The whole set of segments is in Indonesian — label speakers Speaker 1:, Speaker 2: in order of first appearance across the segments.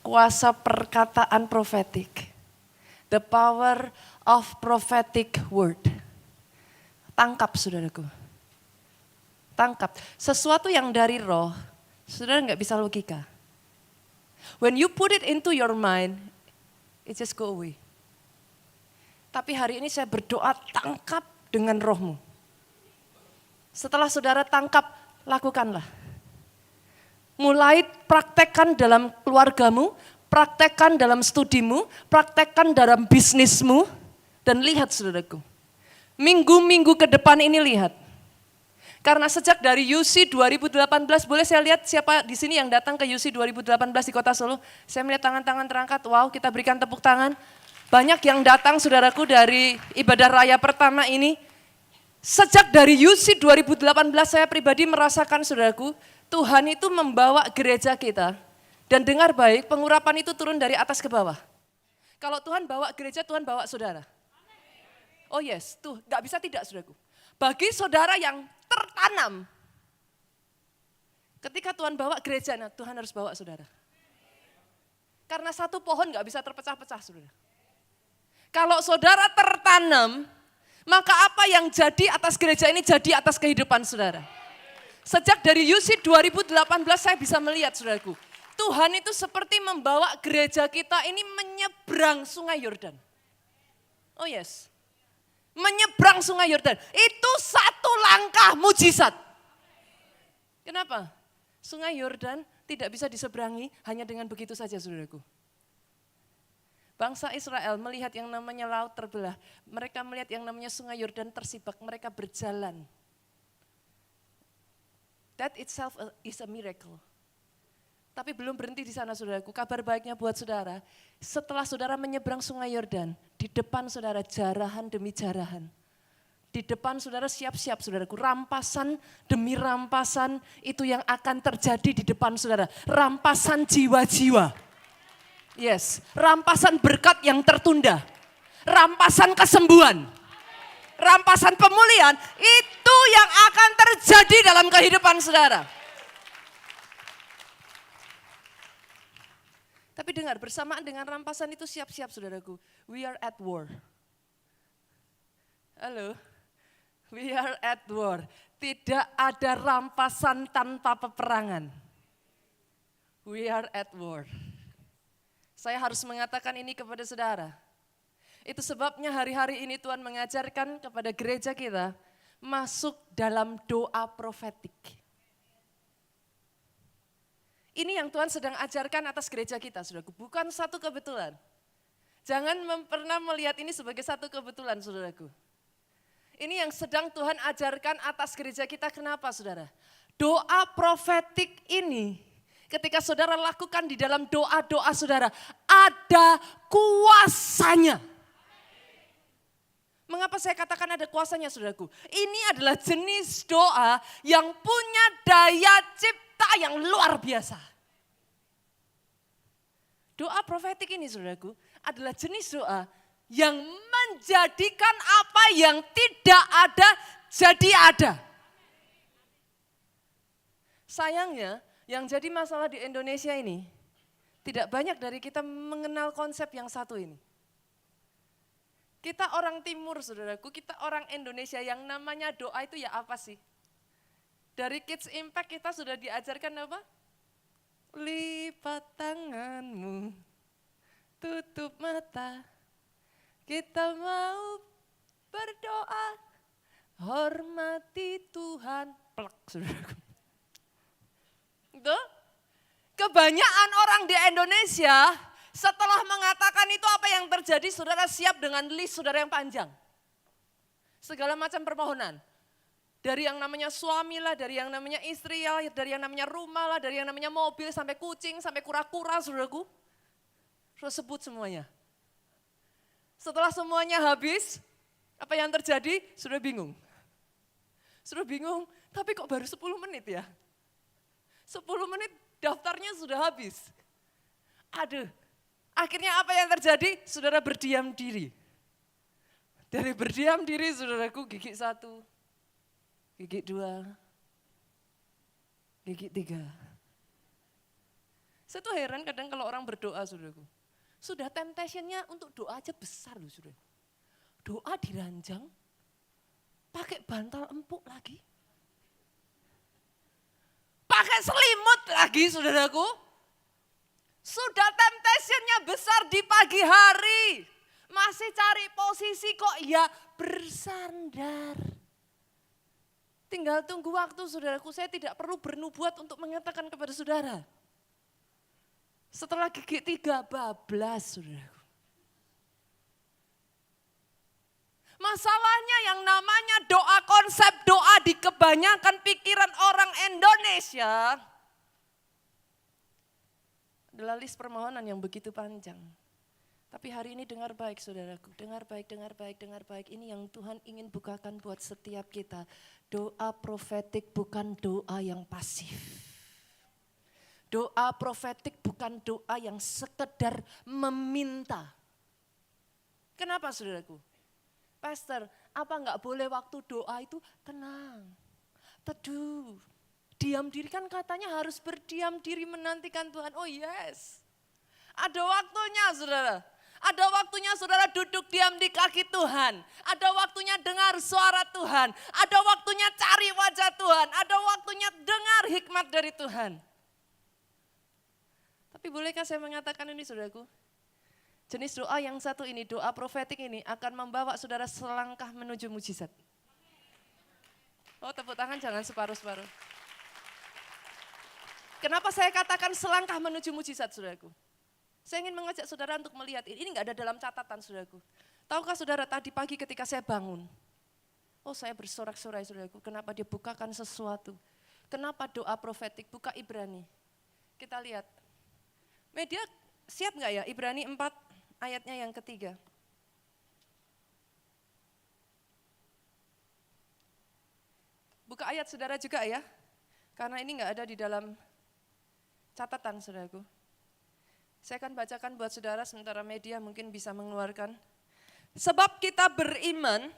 Speaker 1: kuasa perkataan profetik. The power of prophetic word. Tangkap saudaraku. Tangkap. Sesuatu yang dari roh, saudara nggak bisa logika. When you put it into your mind, it just go away. Tapi hari ini saya berdoa tangkap dengan rohmu. Setelah saudara tangkap, lakukanlah. Mulai praktekkan dalam keluargamu, praktekkan dalam studimu, praktekkan dalam bisnismu, dan lihat saudaraku. Minggu-minggu ke depan ini lihat. Karena sejak dari UC 2018, boleh saya lihat siapa di sini yang datang ke UC 2018 di Kota Solo? Saya melihat tangan-tangan terangkat, wow kita berikan tepuk tangan. Banyak yang datang saudaraku dari ibadah raya pertama ini. Sejak dari UC 2018 saya pribadi merasakan saudaraku, Tuhan itu membawa gereja kita. Dan dengar baik, pengurapan itu turun dari atas ke bawah. Kalau Tuhan bawa gereja, Tuhan bawa saudara. Oh yes, tuh gak bisa tidak saudaraku. Bagi saudara yang tertanam, ketika Tuhan bawa gereja, nah Tuhan harus bawa saudara. Karena satu pohon gak bisa terpecah-pecah saudara. Kalau saudara tertanam, maka apa yang jadi atas gereja ini jadi atas kehidupan saudara. Sejak dari UC 2018 saya bisa melihat saudaraku, Tuhan itu seperti membawa gereja kita ini menyeberang sungai Yordan. Oh yes. Menyeberang sungai Yordan. Itu satu langkah mujizat. Kenapa? Sungai Yordan tidak bisa diseberangi hanya dengan begitu saja saudaraku. Bangsa Israel melihat yang namanya laut terbelah. Mereka melihat yang namanya sungai Yordan tersibak. Mereka berjalan. That itself is a miracle. Tapi belum berhenti di sana saudaraku. Kabar baiknya buat saudara. Setelah saudara menyeberang sungai Yordan, di depan saudara jarahan demi jarahan. Di depan saudara siap-siap saudaraku. Rampasan demi rampasan itu yang akan terjadi di depan saudara. Rampasan jiwa-jiwa. Yes, rampasan berkat yang tertunda. Rampasan kesembuhan. Rampasan pemulihan itu yang akan terjadi dalam kehidupan saudara. Tapi dengar, bersamaan dengan rampasan itu siap-siap saudaraku. We are at war. Halo, we are at war. Tidak ada rampasan tanpa peperangan. We are at war. Saya harus mengatakan ini kepada saudara. Itu sebabnya hari-hari ini Tuhan mengajarkan kepada gereja kita masuk dalam doa profetik. Ini yang Tuhan sedang ajarkan atas gereja kita, saudaraku. Bukan satu kebetulan. Jangan pernah melihat ini sebagai satu kebetulan, saudaraku. Ini yang sedang Tuhan ajarkan atas gereja kita. Kenapa, saudara? Doa profetik ini, ketika saudara lakukan di dalam doa-doa saudara, ada kuasanya. Mengapa saya katakan ada kuasanya, saudaraku? Ini adalah jenis doa yang punya daya cipta yang luar biasa. Doa profetik ini, saudaraku, adalah jenis doa yang menjadikan apa yang tidak ada jadi ada. Sayangnya, yang jadi masalah di Indonesia ini, tidak banyak dari kita mengenal konsep yang satu ini. Kita orang timur saudaraku, kita orang Indonesia yang namanya doa itu ya apa sih? Dari Kids Impact kita sudah diajarkan apa? Lipat tanganmu, tutup mata, kita mau berdoa, hormati Tuhan. Plek saudaraku. Itu kebanyakan orang di Indonesia setelah mengatakan itu apa yang terjadi, saudara siap dengan list saudara yang panjang. Segala macam permohonan. Dari yang namanya suami lah, dari yang namanya istri lah, dari yang namanya rumah lah, dari yang namanya mobil, sampai kucing, sampai kura-kura saudaraku. Sudah sebut semuanya. Setelah semuanya habis, apa yang terjadi? Sudah bingung. Sudah bingung, tapi kok baru 10 menit ya? 10 menit daftarnya sudah habis. Aduh. Akhirnya apa yang terjadi? Saudara berdiam diri. Dari berdiam diri saudaraku gigi 1, gigi 2, gigi 3. Saya tuh heran kadang kalau orang berdoa, saudaraku. Sudah temptation-nya untuk doa aja besar loh, saudara. Doa diranjang, pakai bantal empuk lagi. Pakai selimut lagi, saudaraku. Sudah temptation-nya besar di pagi hari. Masih cari posisi kok ya bersandar. Tinggal tunggu waktu, saudaraku. Saya tidak perlu bernubuat untuk mengatakan kepada saudara. Setelah gigi 3 bablas, saudaraku. Masalahnya yang namanya doa, konsep doa di kebanyakan pikiran orang Indonesia adalah list permohonan yang begitu panjang. Tapi hari ini dengar baik, saudaraku, dengar baik, dengar baik, dengar baik. Ini yang Tuhan ingin bukakan buat setiap kita. Doa profetik bukan doa yang pasif. Doa profetik bukan doa yang sekedar meminta. Kenapa, saudaraku? Pastor, apa enggak boleh waktu doa itu tenang, teduh, diam diri, kan katanya harus berdiam diri menantikan Tuhan. Oh yes, ada waktunya, saudara. Ada waktunya saudara duduk diam di kaki Tuhan. Ada waktunya dengar suara Tuhan. Ada waktunya cari wajah Tuhan. Ada waktunya dengar hikmat dari Tuhan. Tapi bolehkah saya mengatakan ini, saudaraku? Jenis doa yang satu ini, doa profetik ini akan membawa saudara selangkah menuju mujizat. Oh, tepuk tangan jangan separuh-separuh. Kenapa saya katakan selangkah menuju mujizat, saudaraku? Saya ingin mengajak saudara untuk melihat, ini enggak ada dalam catatan, saudaraku. Tahukah saudara tadi pagi ketika saya bangun, oh saya bersorak-sorai, saudaraku, kenapa dia bukakan sesuatu. Kenapa doa profetik, buka Ibrani. Kita lihat, media siap enggak ya, Ibrani 4 ayatnya yang ketiga. Buka ayat saudara juga ya, karena ini enggak ada di dalam catatan, saudaraku. Saya akan bacakan buat saudara, sementara media mungkin bisa mengeluarkan. Sebab kita beriman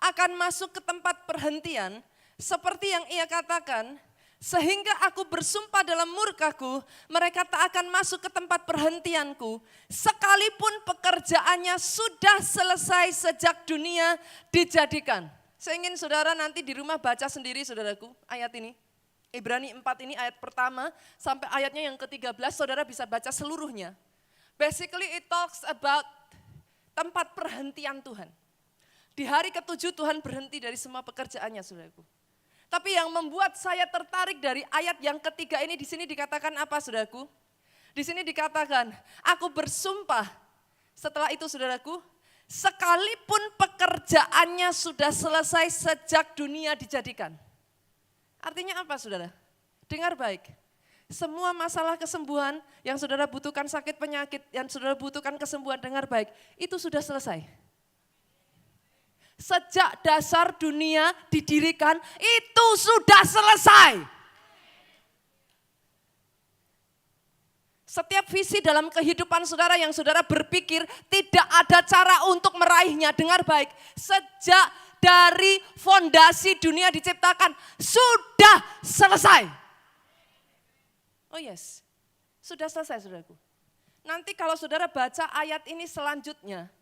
Speaker 1: akan masuk ke tempat perhentian, seperti yang ia katakan, sehingga aku bersumpah dalam murkaku, mereka tak akan masuk ke tempat perhentianku, sekalipun pekerjaannya sudah selesai sejak dunia dijadikan. Saya ingin saudara nanti di rumah baca sendiri, saudaraku, ayat ini. Ibrani 4 ini ayat pertama sampai ayatnya yang ke-13, saudara bisa baca seluruhnya. Basically it talks about tempat perhentian Tuhan. Di hari ke-7 Tuhan berhenti dari semua pekerjaannya, saudaraku. Tapi yang membuat saya tertarik dari ayat yang ketiga ini, di sini dikatakan apa, saudaraku? Di sini dikatakan, aku bersumpah, setelah itu saudaraku, sekalipun pekerjaannya sudah selesai sejak dunia dijadikan. Artinya apa, saudara? Dengar baik. Semua masalah kesembuhan yang saudara butuhkan, sakit penyakit yang saudara butuhkan kesembuhan, dengar baik, itu sudah selesai. Sejak dasar dunia didirikan, itu sudah selesai. Setiap visi dalam kehidupan saudara yang saudara berpikir tidak ada cara untuk meraihnya, dengar baik. Sejak dari fondasi dunia diciptakan, sudah selesai. Oh yes, sudah selesai, saudaraku. Nanti kalau saudara baca ayat ini selanjutnya,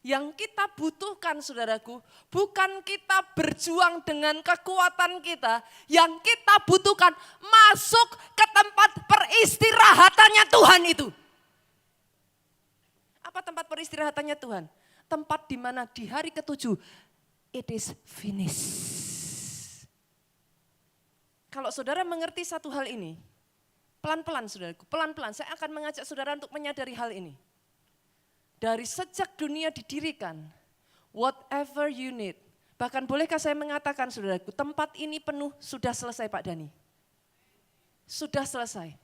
Speaker 1: yang kita butuhkan, saudaraku, bukan kita berjuang dengan kekuatan kita, yang kita butuhkan masuk ke tempat peristirahatannya Tuhan itu. Apa tempat peristirahatannya Tuhan? Tempat di mana di hari ke-7, it is finished. Kalau saudara mengerti satu hal ini, pelan-pelan saudaraku, pelan-pelan saya akan mengajak saudara untuk menyadari hal ini. Dari sejak dunia didirikan, whatever you need, bahkan bolehkah saya mengatakan saudaraku, tempat ini penuh, sudah selesai Pak Dhani. Sudah selesai.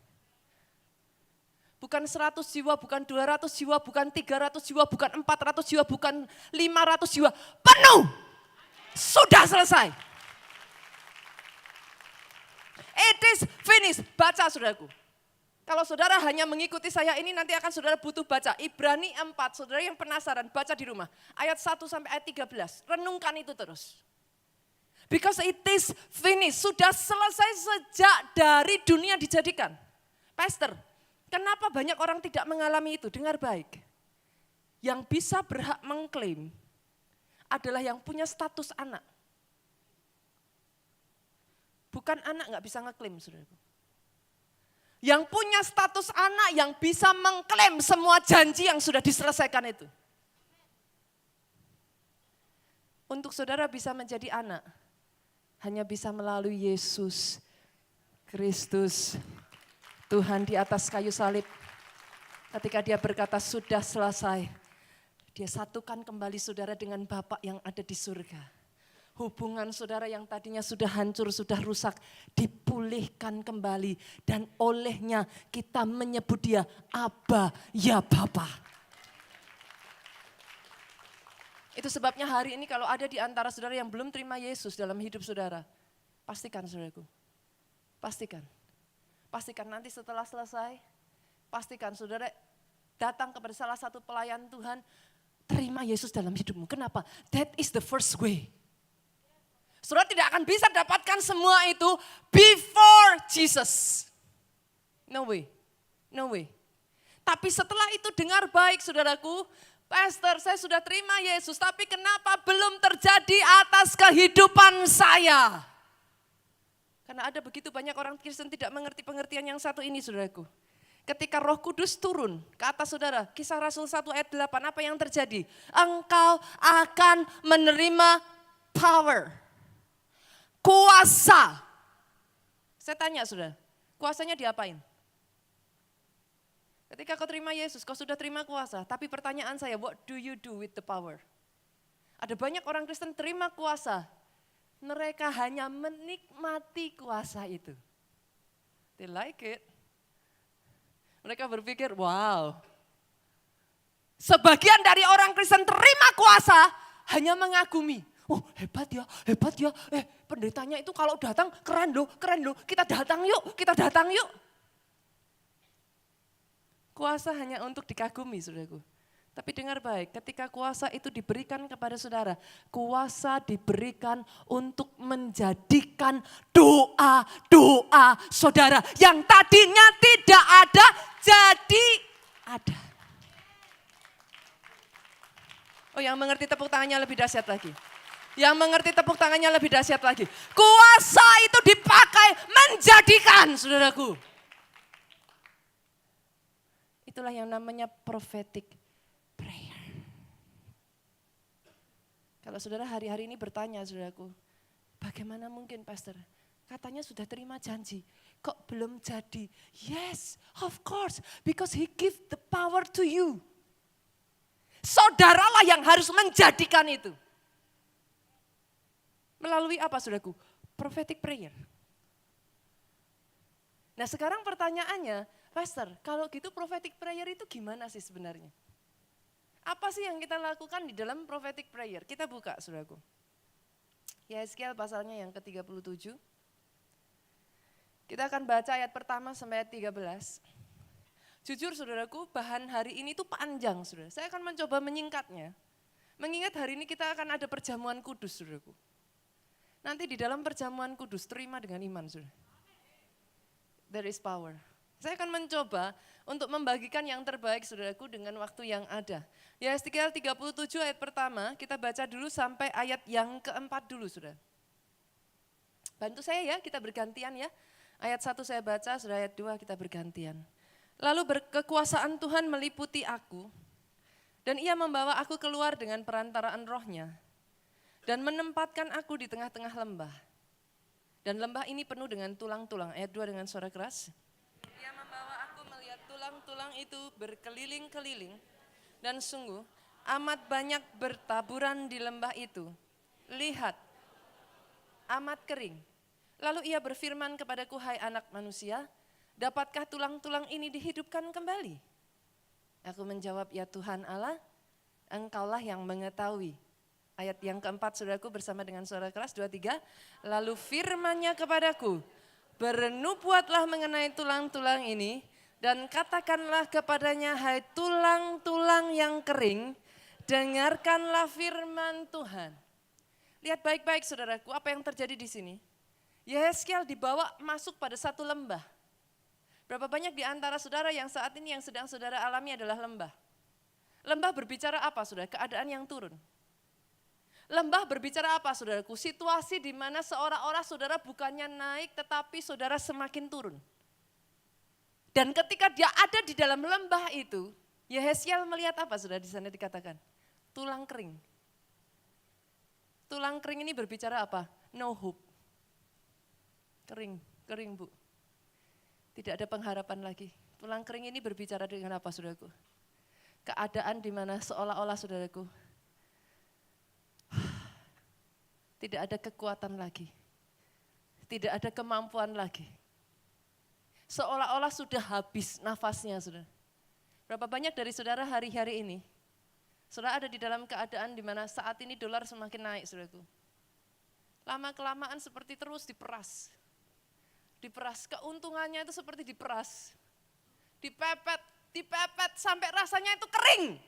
Speaker 1: Bukan 100 jiwa, bukan 200 jiwa, bukan 300 jiwa, bukan 400 jiwa, bukan 500 jiwa, penuh. Sudah selesai. It is finished. Baca, saudaraku. Kalau saudara hanya mengikuti saya ini, nanti akan saudara butuh baca. Ibrani 4, saudara yang penasaran, baca di rumah. Ayat 1 sampai ayat 13. Renungkan itu terus. Because it is finished. Sudah selesai sejak dari dunia dijadikan. Pastor, Kenapa banyak orang tidak mengalami itu? Dengar baik. Yang bisa berhak mengklaim adalah yang punya status anak. Bukan anak nggak bisa ngeklaim, saudaraku. Yang punya status anak yang bisa mengklaim semua janji yang sudah diselesaikan itu. Untuk saudara bisa menjadi anak, hanya bisa melalui Yesus Kristus, Tuhan di atas kayu salib. Ketika dia berkata sudah selesai, dia satukan kembali saudara dengan Bapa yang ada di surga. Hubungan saudara yang tadinya sudah hancur, sudah rusak, dipulihkan kembali. Dan olehnya kita menyebut dia Abba, ya Bapa. Itu sebabnya hari ini kalau ada di antara saudara yang belum terima Yesus dalam hidup saudara, pastikan saudaraku, pastikan. Pastikan nanti setelah selesai, pastikan saudara datang kepada salah satu pelayan Tuhan, terima Yesus dalam hidupmu. Kenapa? That is the first way. Saudara tidak akan bisa dapatkan semua itu before Jesus. No way, no way. Tapi setelah itu dengar baik saudaraku, Pastor saya sudah terima Yesus, tapi kenapa belum terjadi atas kehidupan saya? Karena ada begitu banyak orang Kristen tidak mengerti pengertian yang satu ini saudaraku. Ketika Roh Kudus turun ke atas saudara, Kisah Rasul 1 ayat 8, apa yang terjadi? Engkau akan menerima power. Kuasa. Saya tanya saudara, kuasanya diapain? Ketika kau terima Yesus, kau sudah terima kuasa. Tapi pertanyaan saya, what do you do with the power? Ada banyak orang Kristen terima kuasa. Mereka hanya menikmati kuasa itu. They like it. Mereka berpikir, wow. Sebagian dari orang Kristen terima kuasa hanya mengagumi. Oh hebat ya, hebat ya. Pendetanya itu kalau datang keren loh. Kita datang yuk. Kuasa hanya untuk dikagumi saudaraku. Tapi dengar baik, ketika kuasa itu diberikan kepada saudara, kuasa diberikan untuk menjadikan doa-doa saudara yang tadinya tidak ada, jadi ada. Oh yang mengerti tepuk tangannya lebih dahsyat lagi. Yang mengerti tepuk tangannya lebih dahsyat lagi. Kuasa itu dipakai menjadikan saudaraku. Itulah yang namanya prophetic prayer. Kalau saudara hari-hari ini bertanya saudaraku, bagaimana mungkin pastor? Katanya sudah terima janji, kok belum jadi? Yes, of course, because he give the power to you. Saudaralah yang harus menjadikan itu. Melalui apa saudaraku? Prophetic prayer. Nah sekarang pertanyaannya, Pastor, kalau gitu prophetic prayer itu gimana sih sebenarnya? Apa sih yang kita lakukan di dalam prophetic prayer? Kita buka saudaraku. Yesaya pasalnya yang ke-37. Kita akan baca ayat pertama sampai ayat 13. Jujur saudaraku, bahan hari ini tuh panjang saudara. Saya akan mencoba menyingkatnya. Mengingat hari ini kita akan ada perjamuan kudus saudaraku. Nanti di dalam perjamuan kudus terima dengan iman saudara. There is power. Saya akan mencoba untuk membagikan yang terbaik saudaraku dengan waktu yang ada. Yesaya 37 ayat pertama kita baca dulu sampai ayat yang keempat dulu saudara. Bantu saya ya, kita bergantian ya. Ayat 1 saya baca, saudara ayat 2 kita bergantian. Lalu berkekuasaan Tuhan meliputi aku dan ia membawa aku keluar dengan perantaraan rohnya. Dan menempatkan aku di tengah-tengah lembah. Dan lembah ini penuh dengan tulang-tulang. Ayat 2 dengan suara keras. Ia membawa aku melihat tulang-tulang itu berkeliling-keliling. Dan sungguh amat banyak bertaburan di lembah itu. Lihat, amat kering. Lalu ia berfirman kepadaku, hai anak manusia, dapatkah tulang-tulang ini dihidupkan kembali? Aku menjawab, ya Tuhan Allah, engkaulah yang mengetahui. Ayat yang keempat saudaraku bersama dengan suara keras 2, 3. Lalu firman-Nya kepadaku, bernubuatlah mengenai tulang-tulang ini dan katakanlah kepadanya, hai tulang-tulang yang kering, dengarkanlah firman Tuhan. Lihat baik-baik saudaraku apa yang terjadi di sini. Yesaya dibawa masuk pada satu lembah. Berapa banyak di antara saudara yang saat ini yang sedang saudara alami adalah lembah. Lembah berbicara apa saudara? Keadaan yang turun. Lembah berbicara apa saudaraku? Situasi di mana seolah-olah saudara bukannya naik tetapi saudara semakin turun. Dan ketika dia ada di dalam lembah itu, Yehezkiel melihat apa saudara di sana dikatakan? Tulang kering. Tulang kering ini berbicara apa? No hope. Kering, kering bu. Tidak ada pengharapan lagi. Tulang kering ini berbicara dengan apa saudaraku? Keadaan di mana seolah-olah saudaraku tidak ada kekuatan lagi. Tidak ada kemampuan lagi. Seolah-olah sudah habis nafasnya saudara. Berapa banyak dari saudara hari-hari ini, saudara ada di dalam keadaan di mana saat ini dolar semakin naik saudaraku. Lama-kelamaan seperti terus diperas. Diperas, keuntungannya itu seperti diperas. Dipepet sampai rasanya itu kering.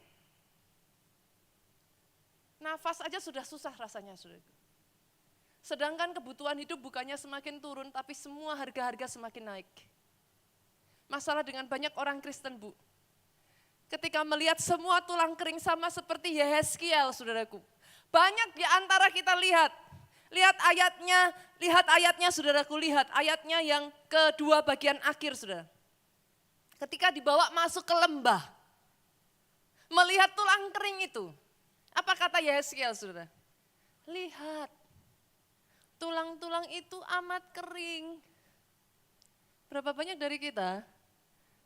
Speaker 1: Nafas aja sudah susah rasanya saudaraku. Sedangkan kebutuhan hidup bukannya semakin turun, tapi semua harga-harga semakin naik. Masalah dengan banyak orang Kristen bu. Ketika melihat semua tulang kering sama seperti Yehezkiel saudaraku. Banyak di antara kita lihat ayatnya saudaraku, lihat ayatnya yang kedua bagian akhir saudara. Ketika dibawa masuk ke lembah, melihat tulang kering itu. Apa kata Yehezkiel saudara? Lihat, tulang-tulang itu amat kering. Berapa banyak dari kita,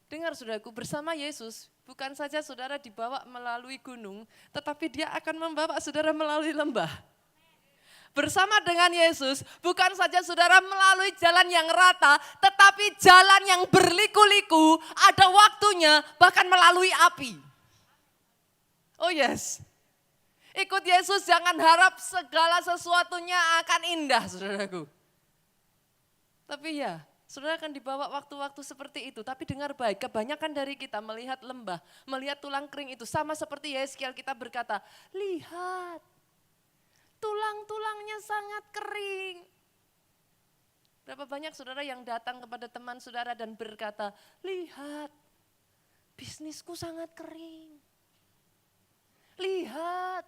Speaker 1: dengar saudaraku, bersama Yesus, bukan saja saudara dibawa melalui gunung, tetapi dia akan membawa saudara melalui lembah. Bersama dengan Yesus, bukan saja saudara melalui jalan yang rata, tetapi jalan yang berliku-liku, ada waktunya bahkan melalui api. Oh yes, ikut Yesus jangan harap segala sesuatunya akan indah saudaraku. Tapi ya, saudara akan dibawa waktu-waktu seperti itu, tapi dengar baik, kebanyakan dari kita melihat lembah, melihat tulang kering itu, sama seperti Yehezkiel kita berkata, lihat. Tulang-tulangnya sangat kering. Berapa banyak saudara yang datang kepada teman saudara dan berkata, lihat, bisnisku sangat kering. Lihat,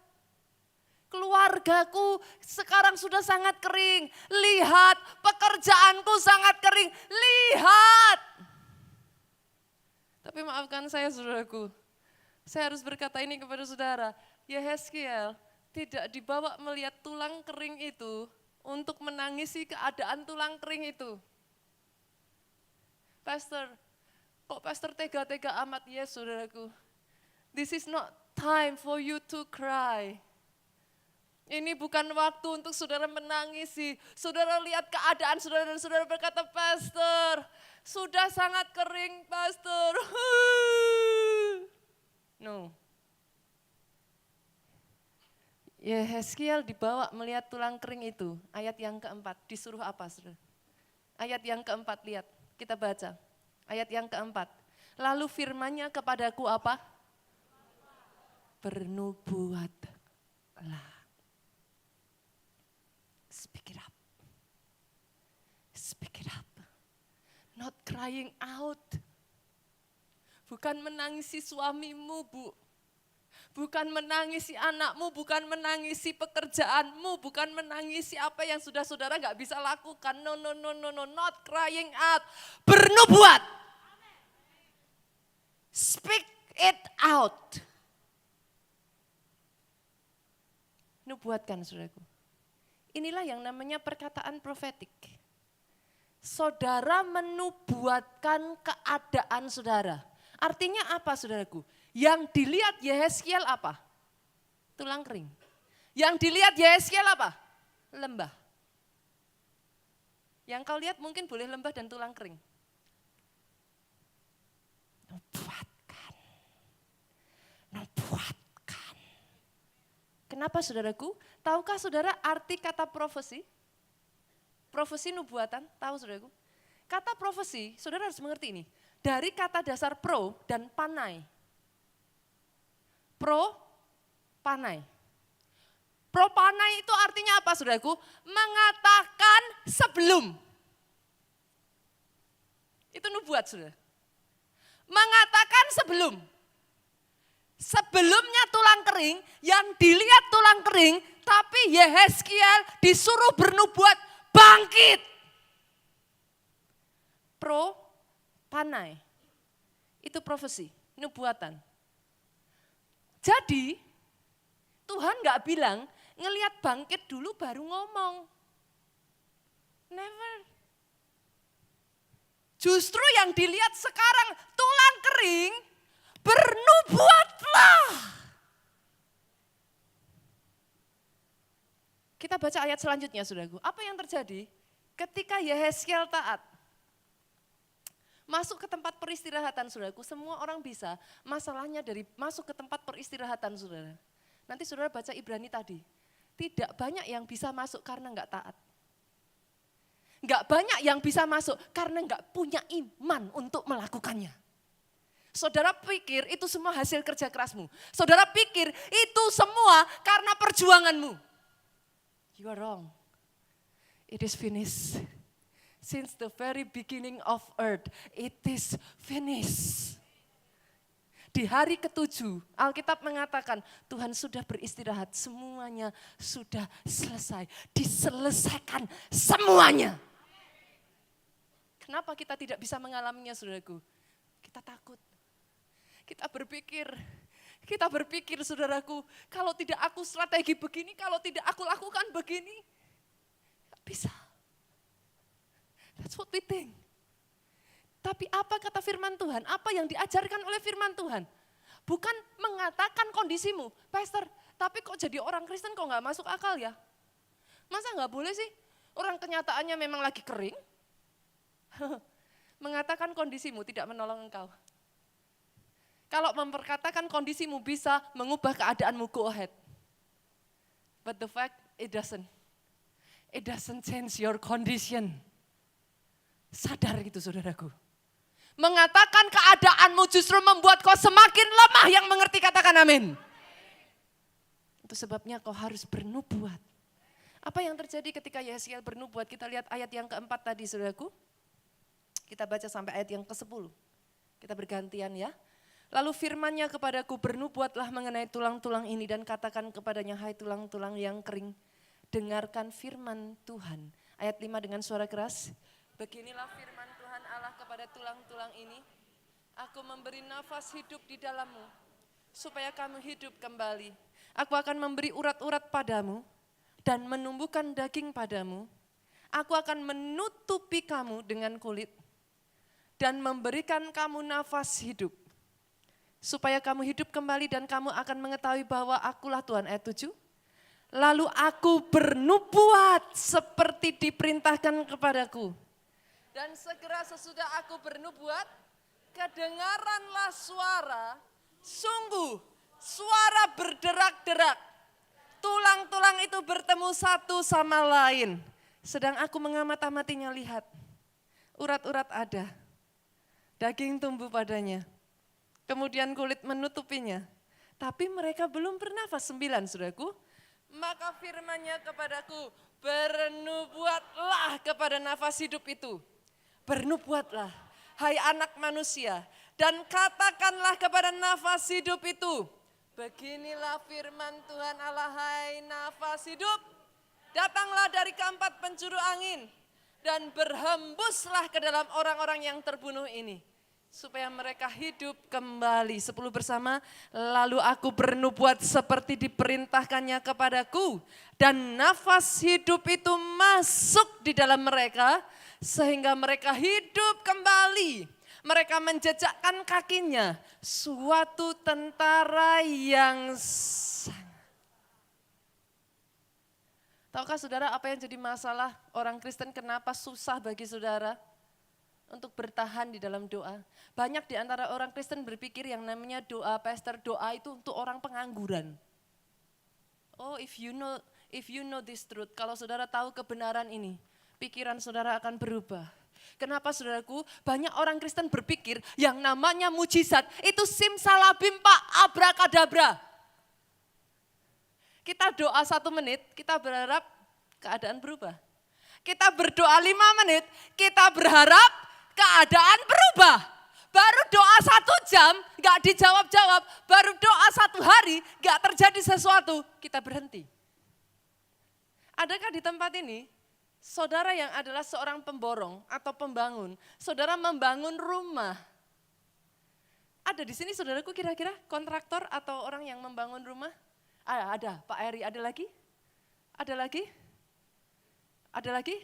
Speaker 1: keluargaku sekarang sudah sangat kering. Lihat, pekerjaanku sangat kering. Lihat. Tapi maafkan saya saudaraku, saya harus berkata ini kepada saudara, Yehezkiel tidak dibawa melihat tulang kering itu untuk menangisi keadaan tulang kering itu. Pastor, kok pastor tega-tega amat? Yes, saudaraku. This is not time for you to cry. Ini bukan waktu untuk saudara menangisi. Saudara lihat keadaan saudara dan saudara berkata, pastor, sudah sangat kering, pastor. No. Yehezkiel dibawa melihat tulang kering itu, ayat yang keempat, disuruh apa saudara? Ayat yang keempat, lihat, kita baca. Ayat yang keempat, lalu firman-Nya kepadaku apa? Bernubuatlah. Speak it up. Speak it up. Not crying out. Bukan menangisi suamimu, bu. Bukan menangisi anakmu, bukan menangisi pekerjaanmu, bukan menangisi apa yang sudah saudara gak bisa lakukan. No, not crying out. Bernubuat. Speak it out. Nubuatkan saudaraku. Inilah yang namanya perkataan profetik. Saudara menubuatkan keadaan saudara. Artinya apa saudaraku? Yang dilihat Yehezkiel apa? Tulang kering. Yang dilihat Yehezkiel apa? Lembah. Yang kau lihat mungkin boleh lembah dan tulang kering. Nubuatkan. Nubuatkan. Kenapa saudaraku? Tahukah saudara arti kata profesi? Profesi nubuatan, tahu saudaraku? Kata profesi, saudara harus mengerti ini. Dari kata dasar pro dan panai. Pro, panai. Pro panai itu artinya apa saudaraku? Mengatakan sebelum. Itu nubuat saudara. mengatakan sebelumnya tulang kering, yang dilihat tulang kering, tapi Yehezkiel disuruh bernubuat bangkit. Panai, itu profesi, nubuatan. Jadi Tuhan gak bilang ngelihat bangkit dulu baru ngomong. Never. Justru yang dilihat sekarang tulang kering, bernubuatlah. Kita baca ayat selanjutnya, saudaraku. Apa yang terjadi ketika Yehezkiel taat? Masuk ke tempat peristirahatan, saudaraku. Semua orang bisa. Masalahnya dari masuk ke tempat peristirahatan, saudara. Nanti saudara baca Ibrani tadi. Tidak banyak yang bisa masuk karena enggak taat. Enggak banyak yang bisa masuk karena enggak punya iman untuk melakukannya. Saudara pikir itu semua hasil kerja kerasmu. Saudara pikir itu semua karena perjuanganmu. You are wrong. It is finished. Since the very beginning of earth, it is finished. Di hari ke-7, Alkitab mengatakan Tuhan sudah beristirahat, semuanya sudah selesai. Diselesaikan semuanya. Kenapa kita tidak bisa mengalaminya, saudaraku? Kita takut. Kita berpikir saudaraku, kalau tidak aku strategi begini, kalau tidak aku lakukan begini, gak bisa. That's what we think. Tapi apa kata firman Tuhan? Apa yang diajarkan oleh firman Tuhan? Bukan mengatakan kondisimu, Pastor, tapi kok jadi orang Kristen kok gak masuk akal ya? Masa gak boleh sih? Orang kenyataannya memang lagi kering. Mengatakan kondisimu tidak menolong engkau. Kalau memperkatakan kondisimu bisa mengubah keadaanmu, go ahead. But the fact it doesn't change your condition. Sadar itu, saudaraku. Mengatakan keadaanmu justru membuat kau semakin lemah, yang mengerti katakan amin. Itu sebabnya kau harus bernubuat. Apa yang terjadi ketika Yehezkiel bernubuat? Kita lihat ayat yang keempat tadi, saudaraku. Kita baca sampai ayat yang ke-10. Kita bergantian ya. Lalu firman-Nya kepadaku, bernubuatlah mengenai tulang-tulang ini dan katakan kepadanya, hai tulang-tulang yang kering, dengarkan firman Tuhan. Ayat 5 dengan suara keras. Beginilah firman Tuhan Allah kepada tulang-tulang ini. Aku memberi nafas hidup di dalammu, supaya kamu hidup kembali. Aku akan memberi urat-urat padamu, dan menumbuhkan daging padamu. Aku akan menutupi kamu dengan kulit, dan memberikan kamu nafas hidup. Supaya kamu hidup kembali dan kamu akan mengetahui bahwa akulah Tuhan. Ayat 7. Lalu aku bernubuat seperti diperintahkan kepadaku. Dan segera sesudah aku bernubuat, kedengaranlah suara, sungguh suara berderak-derak. Tulang-tulang itu bertemu satu sama lain. Sedang aku mengamat-amatinya, lihat, urat-urat ada, daging tumbuh padanya. Kemudian kulit menutupinya. Tapi mereka belum bernafas. 9, saudaraku. Maka firman-Nya kepadaku, bernubuatlah kepada nafas hidup itu. Bernubuatlah, hai anak manusia, dan katakanlah kepada nafas hidup itu. Beginilah firman Tuhan Allah, hai nafas hidup, datanglah dari keempat penjuru angin, dan berhembuslah ke dalam orang-orang yang terbunuh ini, supaya mereka hidup kembali. 10 bersama, lalu aku bernubuat seperti diperintahkannya kepadaku, dan nafas hidup itu masuk di dalam mereka, sehingga mereka hidup kembali. Mereka menjejakkan kakinya, suatu tentara yang sangat. Tahukah saudara apa yang jadi masalah orang Kristen, kenapa susah bagi saudara untuk bertahan di dalam doa? Banyak di antara orang Kristen berpikir yang namanya doa, pastor, doa itu untuk orang pengangguran. Oh, if you know this truth, kalau saudara tahu kebenaran ini, pikiran saudara akan berubah. Kenapa, saudaraku? Banyak orang Kristen berpikir yang namanya mujizat itu simsalabim, Pak, abrakadabra. Kita doa 1 menit, kita berharap keadaan berubah. Kita berdoa 5 menit, kita berharap keadaan berubah. baru doa 1 jam gak dijawab-jawab, baru doa 1 hari gak terjadi sesuatu, kita berhenti. Adakah di tempat ini, saudara yang adalah seorang pemborong atau pembangun, saudara membangun rumah. Ada di sini saudaraku kira-kira kontraktor atau orang yang membangun rumah? Ada, Pak Eri, ada lagi? Ada lagi? Ada lagi?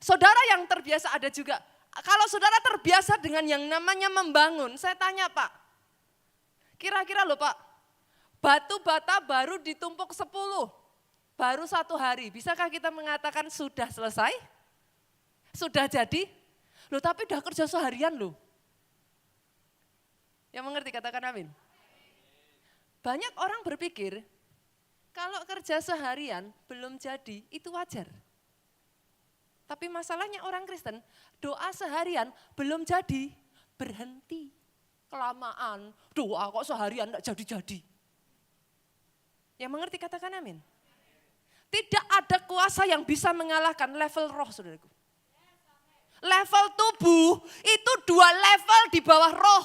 Speaker 1: Saudara yang terbiasa ada juga. Kalau saudara terbiasa dengan yang namanya membangun, saya tanya Pak, kira-kira loh Pak, batu bata baru ditumpuk 10, baru 1 hari, bisakah kita mengatakan sudah selesai? Sudah jadi? Loh tapi udah kerja seharian loh. Yang mengerti katakan amin. Banyak orang berpikir, kalau kerja seharian belum jadi, itu wajar. Tapi masalahnya orang Kristen, doa seharian belum jadi, berhenti. Kelamaan, doa kok seharian enggak jadi-jadi. Yang mengerti katakan amin. Tidak ada kuasa yang bisa mengalahkan level roh, saudaraku. Level tubuh itu 2 level di bawah roh.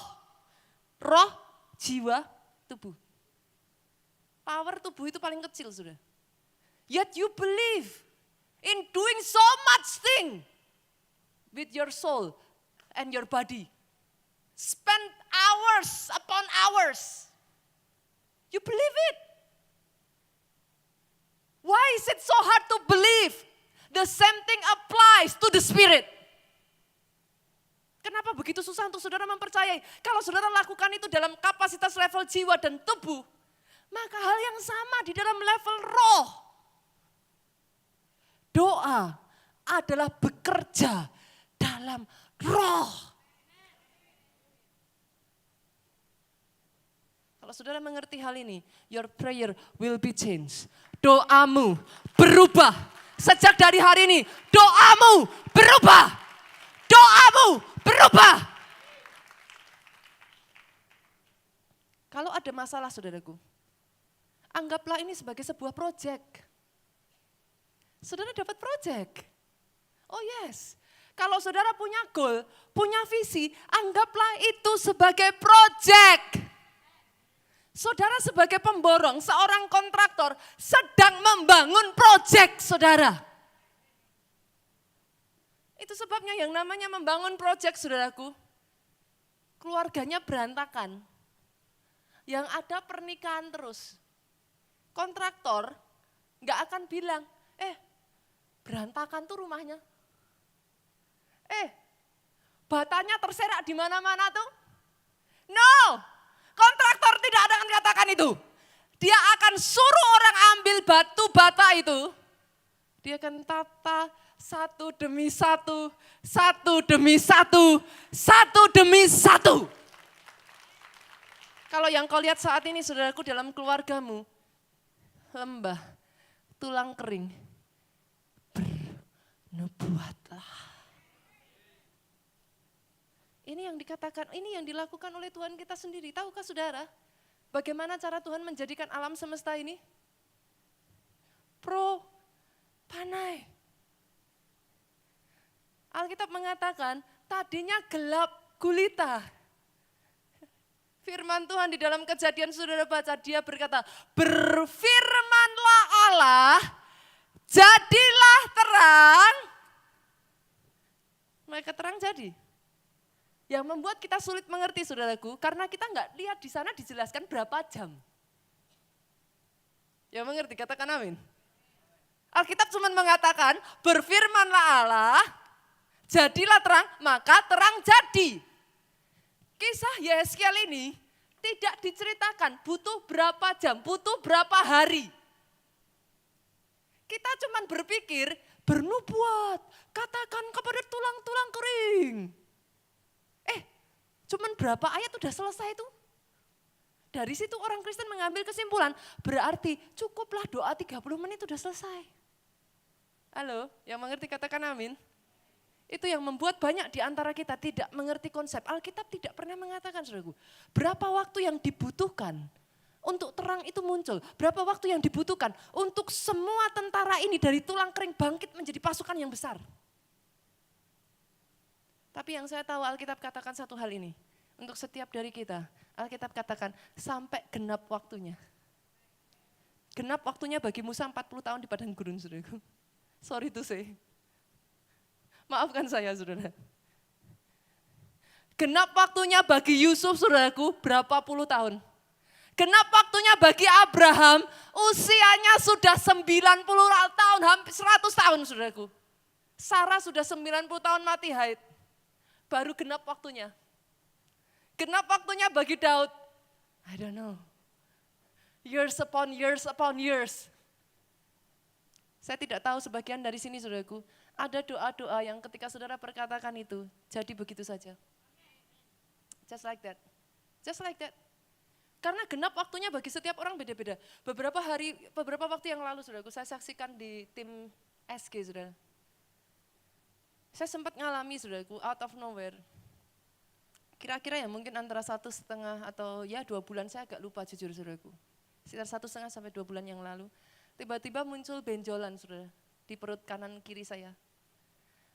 Speaker 1: Roh, jiwa, tubuh. Power tubuh itu paling kecil, saudara. Yet you believe in doing so much thing with your soul and your body. Spend hours upon hours. You believe it. Why is it so hard to believe? The same thing applies to the spirit. Kenapa begitu susah untuk saudara mempercayai? Kalau saudara lakukan itu dalam kapasitas level jiwa dan tubuh, maka hal yang sama di dalam level roh. Doa adalah bekerja dalam roh. Kalau saudara mengerti hal ini, your prayer will be changed. Doamu berubah. Sejak dari hari ini, doamu berubah. Doamu berubah. Kalau ada masalah saudaraku, anggaplah ini sebagai sebuah proyek. Saudara dapat proyek. Oh yes. Kalau saudara punya goal, punya visi, anggaplah itu sebagai proyek. Saudara sebagai pemborong, seorang kontraktor sedang membangun proyek saudara. Itu sebabnya yang namanya membangun proyek saudaraku, keluarganya berantakan. Yang ada pernikahan terus. Kontraktor nggak akan bilang, berantakan tuh rumahnya. Batanya terserak di mana-mana tuh. No, kontraktor tidak akan katakan itu. Dia akan suruh orang ambil batu bata itu. Dia akan tata 1 demi 1, 1 demi 1, 1 demi 1. Kalau yang kau lihat saat ini saudaraku dalam keluargamu, lembah, tulang kering, bernubuatlah. Ini yang dikatakan, ini yang dilakukan oleh Tuhan kita sendiri. Tahukah saudara, bagaimana cara Tuhan menjadikan alam semesta ini? Panai. Alkitab mengatakan, tadinya gelap gulita. Firman Tuhan di dalam Kejadian saudara baca, dia berkata, berfirmanlah Allah, jadilah terang. Maka terang jadi. Yang membuat kita sulit mengerti saudaraku, karena kita enggak lihat di sana dijelaskan berapa jam. Yang mengerti, katakan amin. Alkitab cuma mengatakan, berfirmanlah Allah, jadilah terang, maka terang jadi. Kisah Yeskiel ini tidak diceritakan butuh berapa jam, butuh berapa hari. Kita cuma berpikir, bernubuat, katakan kepada tulang-tulang kering. Cuman berapa ayat udah selesai itu? Dari situ orang Kristen mengambil kesimpulan, berarti cukuplah doa 30 menit udah selesai. Halo, yang mengerti katakan amin. Itu yang membuat banyak di antara kita tidak mengerti konsep. Alkitab tidak pernah mengatakan, saudaraku, berapa waktu yang dibutuhkan untuk terang itu muncul. Berapa waktu yang dibutuhkan untuk semua tentara ini dari tulang kering bangkit menjadi pasukan yang besar. Tapi yang saya tahu Alkitab katakan satu hal ini. untuk setiap dari kita. Alkitab katakan, sampai genap waktunya. Genap waktunya bagi Musa 40 tahun di padang gurun, saudaraku. Sorry to say. Maafkan saya, saudara. Genap waktunya bagi Yusuf, saudaraku, berapa puluh tahun. Genap waktunya bagi Abraham, usianya sudah 90 tahun, hampir 100 tahun, saudaraku. Sarah sudah 90 tahun mati haid. Baru genap waktunya. Genap waktunya bagi Daud. I don't know. Years upon years upon years. Saya tidak tahu sebagian dari sini, saudaraku, ada doa-doa yang ketika saudara perkatakan itu, jadi begitu saja. Just like that. Just like that. Karena genap waktunya bagi setiap orang beda-beda. Beberapa waktu yang lalu, saudaraku, saya saksikan di tim SG, saudara. Saya sempat ngalami, saudaraku, out of nowhere. Kira-kira ya mungkin antara 1,5 atau ya 2 bulan, saya agak lupa jujur, saudaraku. Sekitar 1,5 sampai 2 bulan yang lalu, tiba-tiba muncul benjolan, saudara, di perut kanan kiri saya.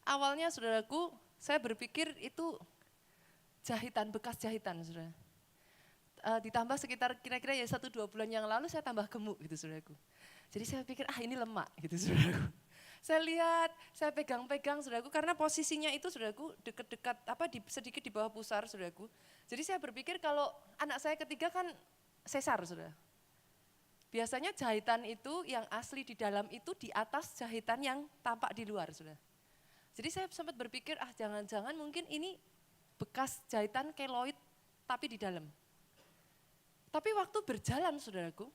Speaker 1: Awalnya, saudaraku, saya berpikir itu jahitan, bekas jahitan, saudara. Ditambah sekitar kira-kira ya 1-2 bulan yang lalu saya tambah gemuk gitu, saudaraku. Jadi saya pikir, ini lemak gitu, saudaraku. Saya lihat, saya pegang-pegang, saudaraku, karena posisinya itu, saudaraku, dekat-dekat, sedikit di bawah pusar, saudaraku. Jadi saya berpikir kalau anak saya ketiga kan sesar, saudara. Biasanya jahitan itu yang asli di dalam itu di atas jahitan yang tampak di luar, saudara. Jadi saya sempat berpikir, jangan-jangan mungkin ini bekas jahitan keloid tapi di dalam. Tapi waktu berjalan, saudaraku,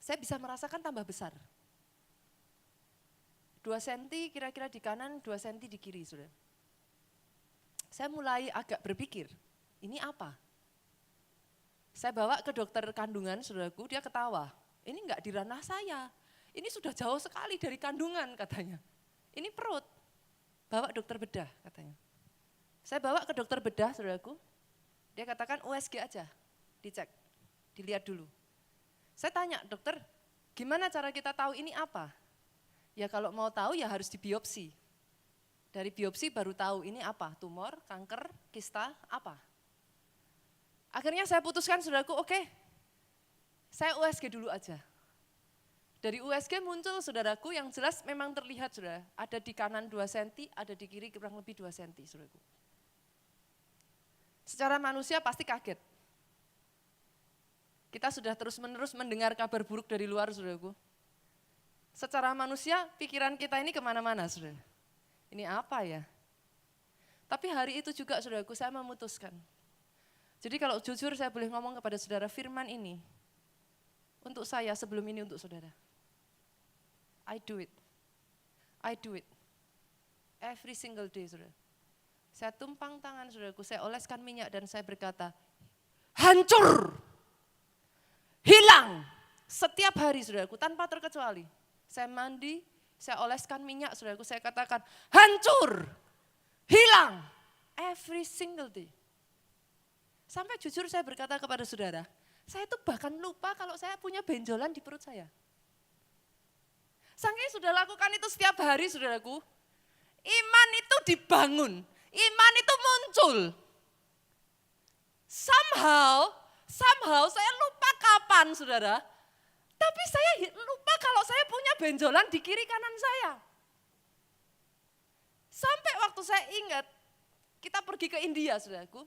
Speaker 1: saya bisa merasakan tambah besar. 2 cm kira-kira di kanan, 2 cm di kiri, saudara. Saya mulai agak berpikir, ini apa? Saya bawa ke dokter kandungan, saudaraku, dia ketawa. Ini enggak di ranah saya, ini sudah jauh sekali dari kandungan, katanya. Ini perut, bawa dokter bedah, katanya. Saya bawa ke dokter bedah, saudaraku, dia katakan USG aja, dicek, dilihat dulu. Saya tanya, dokter, gimana cara kita tahu ini apa? Ya kalau mau tahu ya harus dibiopsi. Dari biopsi baru tahu ini apa, tumor, kanker, kista, apa. Akhirnya saya putuskan, saudaraku, oke, saya USG dulu aja. Dari USG muncul, saudaraku, yang jelas memang terlihat, saudara, ada di kanan 2 cm, ada di kiri kurang lebih 2 cm, saudaraku. Secara manusia pasti kaget. Kita sudah terus-menerus mendengar kabar buruk dari luar, saudaraku. Secara manusia, pikiran kita ini kemana-mana, saudara. Ini apa ya? Tapi hari itu juga, saudaraku, saya memutuskan. Jadi kalau jujur saya boleh ngomong kepada saudara, firman ini untuk saya, sebelum ini untuk saudara. I do it. I do it. Every single day, saudara. Saya tumpang tangan, saudaraku, saya oleskan minyak dan saya berkata, hancur, hilang. Setiap hari, saudaraku, tanpa terkecuali. Saya mandi, saya oleskan minyak, saudaraku, saya katakan, hancur, hilang. Every single day. Sampai jujur saya berkata kepada saudara, saya tuh bahkan lupa kalau saya punya benjolan di perut saya. Saking sudah lakukan itu setiap hari, saudaraku, iman itu dibangun, iman itu muncul. Somehow saya lupa kapan, saudara, tapi saya lupa kalau saya punya benjolan di kiri kanan saya. Sampai waktu saya ingat, kita pergi ke India, saudaraku.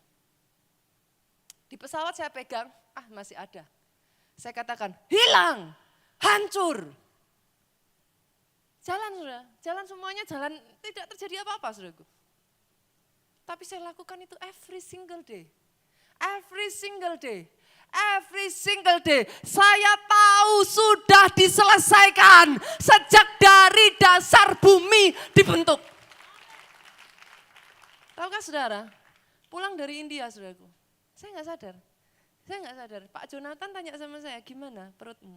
Speaker 1: Di pesawat saya pegang, masih ada. Saya katakan, hilang, hancur. Jalan, saudara, jalan semuanya, jalan tidak terjadi apa-apa, saudaraku. Tapi saya lakukan itu every single day. Every single day. Every single day. Saya tahu sudah diselesaikan sejak dari dasar bumi dibentuk. Tahukah saudara, pulang dari India, saudaraku. Saya nggak sadar. Pak Jonathan tanya sama saya, gimana perutmu?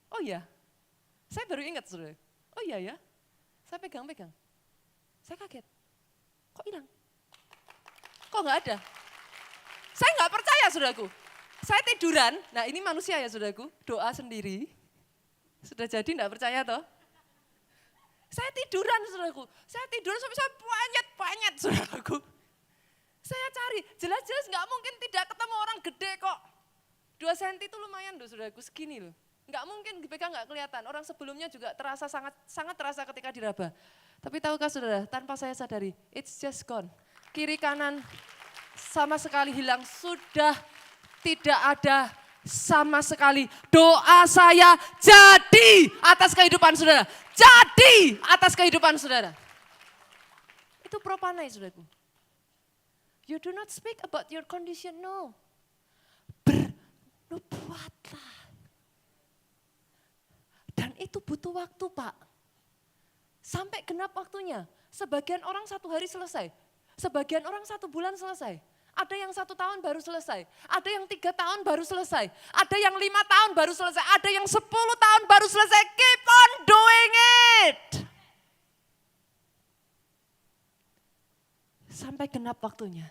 Speaker 1: Oh iya, saya baru ingat, saudara. Oh iya ya, saya pegang-pegang. Saya kaget, kok hilang? Kok nggak ada? Saya nggak percaya, saudaraku. Saya tiduran, nah ini manusia ya, saudaraku, doa sendiri. Sudah jadi nggak percaya toh? Saya tiduran saudaraku, saya tidur sampai saya panyet saudaraku. Saya cari, jelas-jelas gak mungkin tidak ketemu orang gede kok. 2 cm itu lumayan loh saudaraku, segini loh. Gak mungkin dipegang gak kelihatan, orang sebelumnya juga terasa sangat terasa ketika diraba. Tapi tahukah saudara, tanpa saya sadari, it's just gone. Kiri kanan sama sekali hilang, sudah tidak ada sama sekali. Doa saya jadi atas kehidupan saudara, jadi atas kehidupan saudara. Itu propanai saudaraku. You do not speak about your condition, no. Bernubuatlah. Dan itu butuh waktu Pak. Sampai genap waktunya. Sebagian orang 1 hari selesai. Sebagian orang 1 bulan selesai. Ada yang 1 tahun baru selesai. Ada yang 3 tahun baru selesai. Ada yang 5 tahun baru selesai. Ada yang 10 tahun baru selesai. Keep on doing it. Sampai genap waktunya.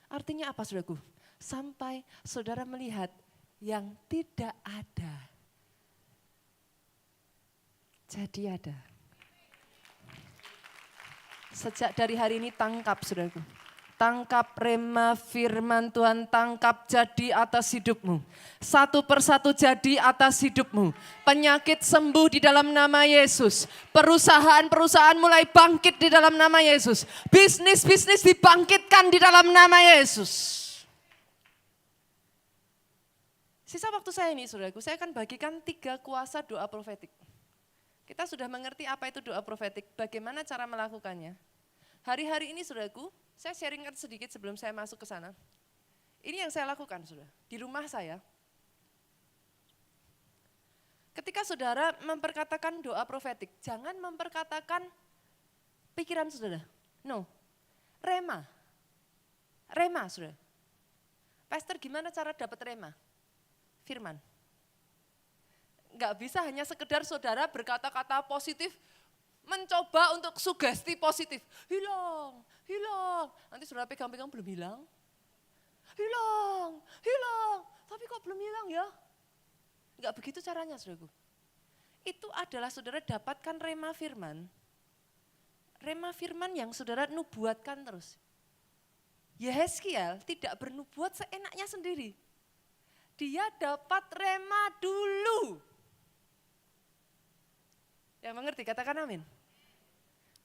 Speaker 1: Artinya apa saudaraku? Sampai saudara melihat yang tidak ada. Jadi ada. Sejak dari hari ini tangkap saudaraku. Tangkap rema firman Tuhan, tangkap jadi atas hidupmu. 1 persatu jadi atas hidupmu. Penyakit sembuh di dalam nama Yesus. Perusahaan-perusahaan mulai bangkit di dalam nama Yesus. Bisnis-bisnis dibangkitkan di dalam nama Yesus. Sisa waktu saya ini saudaraku, saya akan bagikan 3 kuasa doa profetik. Kita sudah mengerti apa itu doa profetik, bagaimana cara melakukannya. Hari-hari ini saudaraku, saya sharingkan sedikit sebelum saya masuk ke sana. Ini yang saya lakukan saudara, di rumah saya. Ketika saudara memperkatakan doa profetik, jangan memperkatakan pikiran saudara. No, rema. Rema saudara. Pastor gimana cara dapat rema? Firman. Enggak bisa hanya sekedar saudara berkata-kata positif, mencoba untuk sugesti positif. Hilang. Nanti saudara pegang-pegang belum hilang. Hilang. Tapi kok belum hilang ya? Enggak begitu caranya saudaraku. Itu adalah saudara dapatkan rema firman. Rema firman yang saudara nubuatkan terus. Yehezkiel tidak bernubuat seenaknya sendiri. Dia dapat rema dulu. Yang mengerti katakan amin.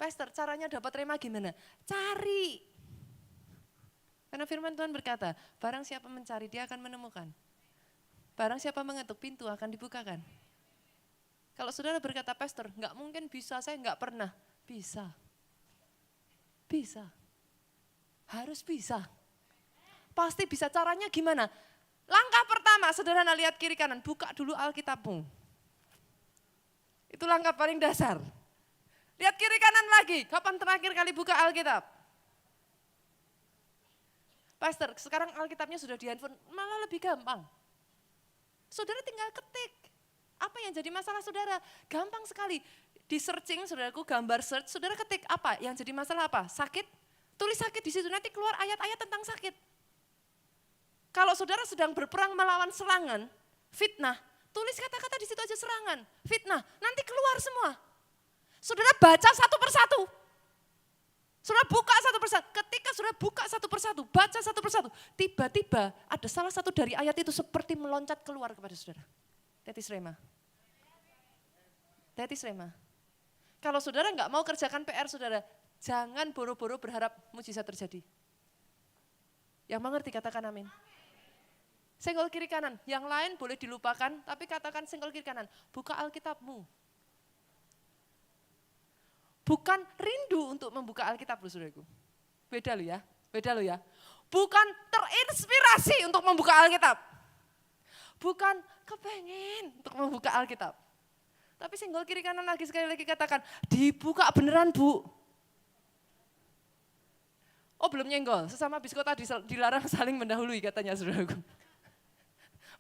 Speaker 1: Pastor, caranya dapat rema gimana? Cari. Karena firman Tuhan berkata, barang siapa mencari dia akan menemukan. Barang siapa mengetuk pintu akan dibukakan. Kalau saudara berkata, pastor, enggak mungkin bisa, saya enggak pernah. Bisa. Bisa. Harus bisa. Pasti bisa, caranya gimana? Langkah pertama, sederhana, lihat kiri kanan, buka dulu Alkitabmu. Itu langkah paling dasar. Lihat kiri kanan lagi, kapan terakhir kali buka Alkitab? Pastor, sekarang Alkitabnya sudah di handphone, malah lebih gampang. Saudara tinggal ketik. Apa yang jadi masalah saudara? Gampang sekali. Di searching, saudaraku, gambar search, saudara ketik apa? Yang jadi masalah apa? Sakit? Tulis sakit di situ, nanti keluar ayat-ayat tentang sakit. Kalau saudara sedang berperang melawan serangan, fitnah, tulis kata-kata di situ aja serangan, fitnah, nanti keluar semua. Saudara baca 1 persatu. Saudara buka 1 persatu. Ketika saudara buka 1 persatu, baca 1 persatu, tiba-tiba ada salah satu dari ayat itu seperti meloncat keluar kepada saudara. Tetis rema. Tetis rema. Kalau saudara nggak mau kerjakan PR saudara, jangan boro-boro berharap mujizat terjadi. Yang mengerti katakan amin. Senggol kiri kanan, yang lain boleh dilupakan, tapi katakan senggol kiri kanan, buka Alkitabmu. Bukan rindu untuk membuka Alkitab loh saudaraku. Beda loh ya. Bukan terinspirasi untuk membuka Alkitab. Bukan kepengen untuk membuka Alkitab. Tapi senggol kiri kanan lagi, sekali lagi katakan, dibuka beneran Bu. Oh belum nyenggol, sesama biskota dilarang saling mendahului katanya saudaraku.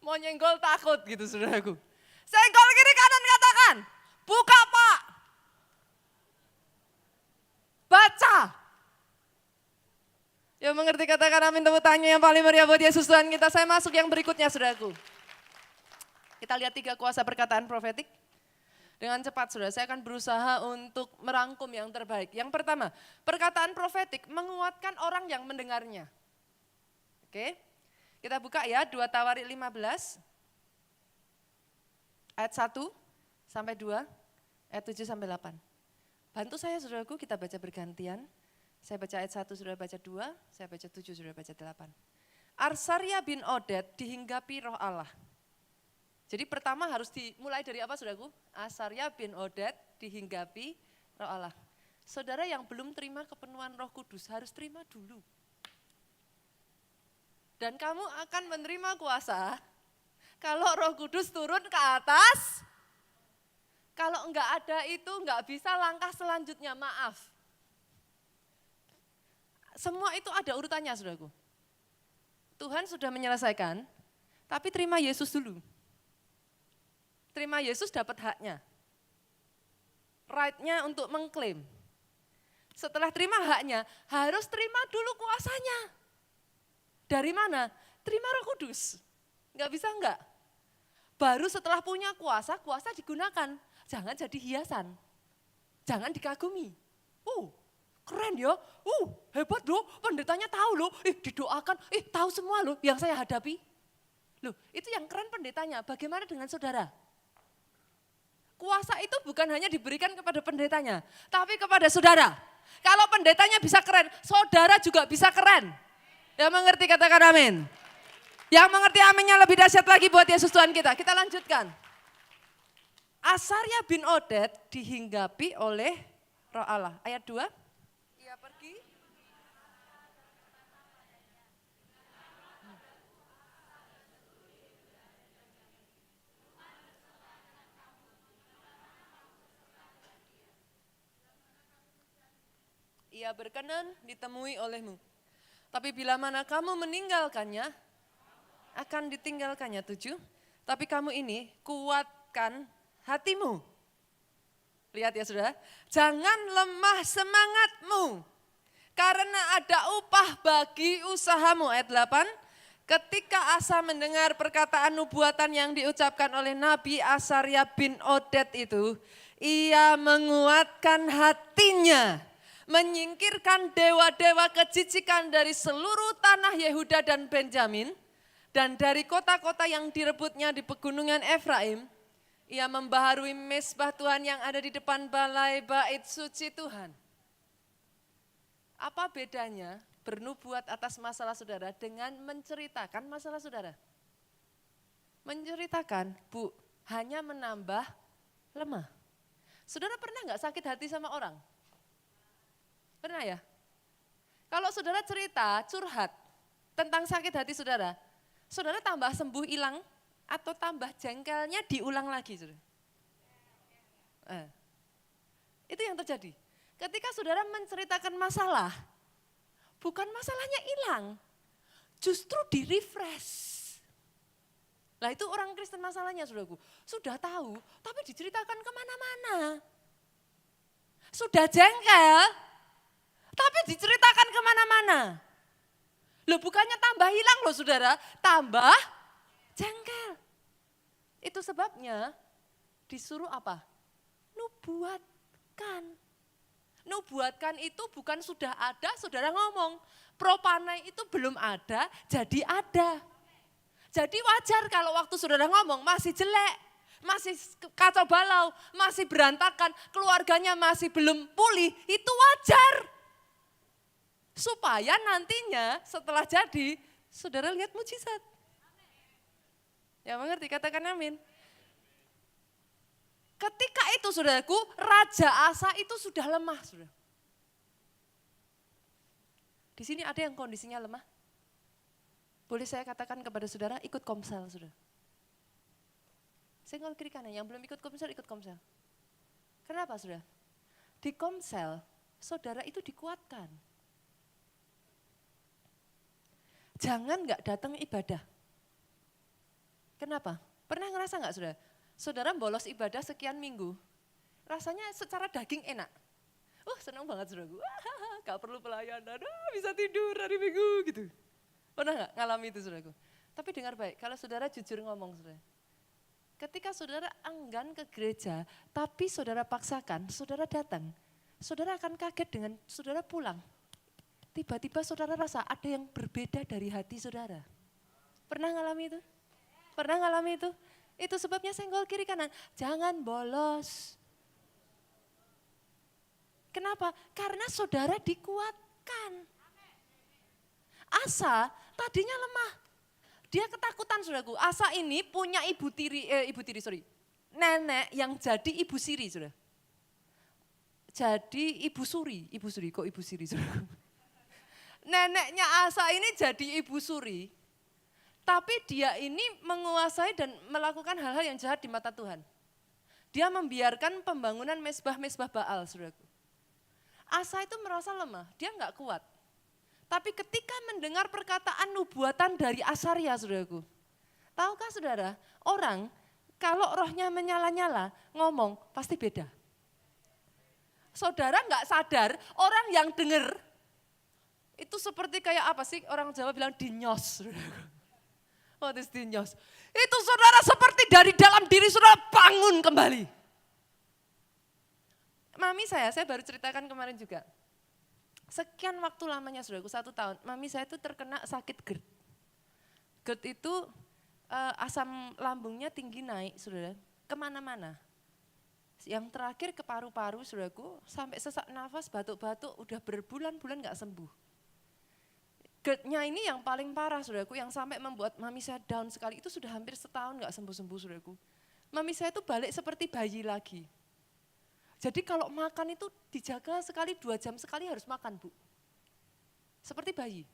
Speaker 1: Mau nyenggol takut gitu saudaraku. Senggol kiri kanan katakan, buka Pak. Baca. Yang mengerti katakan amin, tepuk tangannya yang paling meriah buat Yesus Tuhan kita. Saya masuk yang berikutnya saudaraku. Kita lihat 3 kuasa perkataan profetik. Dengan cepat saudara, saya akan berusaha untuk merangkum yang terbaik. Yang pertama, perkataan profetik menguatkan orang yang mendengarnya. Oke, kita buka ya 2 Tawarik 15, ayat 1 sampai 2, ayat 7 sampai 8. Bantu saya saudaraku, kita baca bergantian. Saya baca ayat 1, saudara baca 2, saya baca 7, saudara baca 8. Asaria bin Oded dihinggapi roh Allah. Jadi pertama harus dimulai dari apa saudaraku? Asaria bin Oded dihinggapi roh Allah. Saudara yang belum terima kepenuhan Roh Kudus harus terima dulu. Dan kamu akan menerima kuasa kalau Roh Kudus turun ke atas. Kalau enggak ada itu enggak bisa langkah selanjutnya, maaf. Semua itu ada urutannya saudaraku. Tuhan sudah menyelesaikan, tapi terima Yesus dulu. Terima Yesus dapat haknya. Right-nya untuk mengklaim. Setelah terima haknya, harus terima dulu kuasanya. Dari mana? Terima Roh Kudus. Enggak bisa enggak. Baru setelah punya kuasa, kuasa digunakan. Jangan jadi hiasan. Jangan dikagumi. Keren ya. Hebat loh, pendetanya tahu loh. Didoakan, tahu semua loh yang saya hadapi. Loh, itu yang keren pendetanya. Bagaimana dengan saudara? Kuasa itu bukan hanya diberikan kepada pendetanya, tapi kepada saudara. Kalau pendetanya bisa keren, saudara juga bisa keren. Yang mengerti katakan amin. Yang mengerti aminnya lebih dahsyat lagi buat Yesus Tuhan kita. Kita lanjutkan. Asaria bin Oded dihinggapi oleh roh Allah. Ayat 2. Ia pergi. Ia berkenan ditemui olehmu. Tapi bila mana kamu meninggalkannya, akan ditinggalkannya 7. Tapi kamu ini kuatkan hatimu. Lihat ya saudara, jangan lemah semangatmu. Karena ada upah bagi usahamu. Ayat 8, ketika Asa mendengar perkataan nubuatan yang diucapkan oleh Nabi Asaria bin Oded itu, ia menguatkan hatinya. Menyingkirkan dewa-dewa kejijikan dari seluruh tanah Yehuda dan Benjamin, dan dari kota-kota yang direbutnya di pegunungan Efraim, ia membaharui mezbah Tuhan yang ada di depan balai bait suci Tuhan. Apa bedanya bernubuat atas masalah saudara dengan menceritakan masalah saudara? Menceritakan, Bu, hanya menambah lemah. Saudara pernah nggak sakit hati sama orang? Pernah ya? Kalau saudara cerita, curhat tentang sakit hati saudara, saudara tambah sembuh hilang atau tambah jengkelnya diulang lagi. Saudara. Itu yang terjadi. Ketika saudara menceritakan masalah, bukan masalahnya hilang, justru di-refresh. Nah itu orang Kristen masalahnya saudaraku, sudah tahu tapi diceritakan kemana-mana. Sudah jengkel, tapi diceritakan kemana-mana. Loh bukannya tambah hilang loh saudara, tambah jengkel. Itu sebabnya disuruh apa? Nubuatkan. Nubuatkan itu bukan sudah ada, saudara ngomong. Propanai itu belum ada, jadi ada. Jadi wajar kalau waktu saudara ngomong masih jelek, masih kacau balau, masih berantakan, keluarganya masih belum pulih, itu wajar. Supaya nantinya setelah jadi, saudara lihat mujizat. Ya mengerti, katakan amin. Ketika itu saudaraku, Raja Asa itu sudah lemah. Saudara. Di sini ada yang kondisinya lemah. Boleh saya katakan kepada saudara, ikut komsel saudara. Senggol kiri kanan, yang belum ikut komsel, ikut komsel. Kenapa saudara? Di komsel, saudara itu dikuatkan. Jangan nggak datang ibadah. Kenapa? Pernah ngerasa nggak saudara? Saudara bolos ibadah sekian minggu, rasanya secara daging enak. Senang banget saudaraku, gak perlu pelayanan, bisa tidur hari Minggu gitu. Pernah nggak ngalami itu saudaraku? Tapi dengar baik, kalau saudara jujur ngomong saudara, Ketika saudara enggan ke gereja, tapi saudara paksakan, saudara datang. Saudara akan kaget dengan saudara pulang. Tiba-tiba saudara rasa ada yang berbeda dari hati saudara. Pernah ngalami itu? Pernah ngalami itu? Itu sebabnya senggol kiri kanan. Jangan bolos. Kenapa? Karena saudara dikuatkan. Asa tadinya lemah. Dia ketakutan saudaraku. Asa ini punya nenek yang jadi ibu siri saudara. Jadi ibu suri kok ibu siri saudaraku. Neneknya Asa ini jadi ibu suri. Tapi dia ini menguasai dan melakukan hal-hal yang jahat di mata Tuhan. Dia membiarkan pembangunan mesbah-mesbah Baal saudaraku. Asa itu merasa lemah, dia enggak kuat. Tapi ketika mendengar perkataan nubuatan dari Asaria, saudaraku. Tahukah saudara, orang kalau rohnya menyala-nyala, ngomong pasti beda. Saudara enggak sadar, orang yang dengar, itu seperti kayak apa sih, orang Jawa bilang dinyos. What is dinyos? Itu saudara seperti dari dalam diri saudara bangun kembali. Mami saya baru ceritakan kemarin juga. Sekian waktu lamanya saudaraku, 1 tahun, mami saya itu terkena sakit GERD. GERD itu asam lambungnya tinggi naik saudara, kemana-mana. Yang terakhir ke paru-paru saudaraku, sampai sesak nafas, batuk-batuk, udah berbulan-bulan gak sembuh. GERD-nya ini yang paling parah saudaraku, yang sampai membuat mami saya down sekali, itu sudah hampir setahun gak sembuh-sembuh saudaraku. Mami saya itu balik seperti bayi lagi. Jadi kalau makan itu dijaga sekali 2 jam sekali harus makan Bu. Seperti bayi.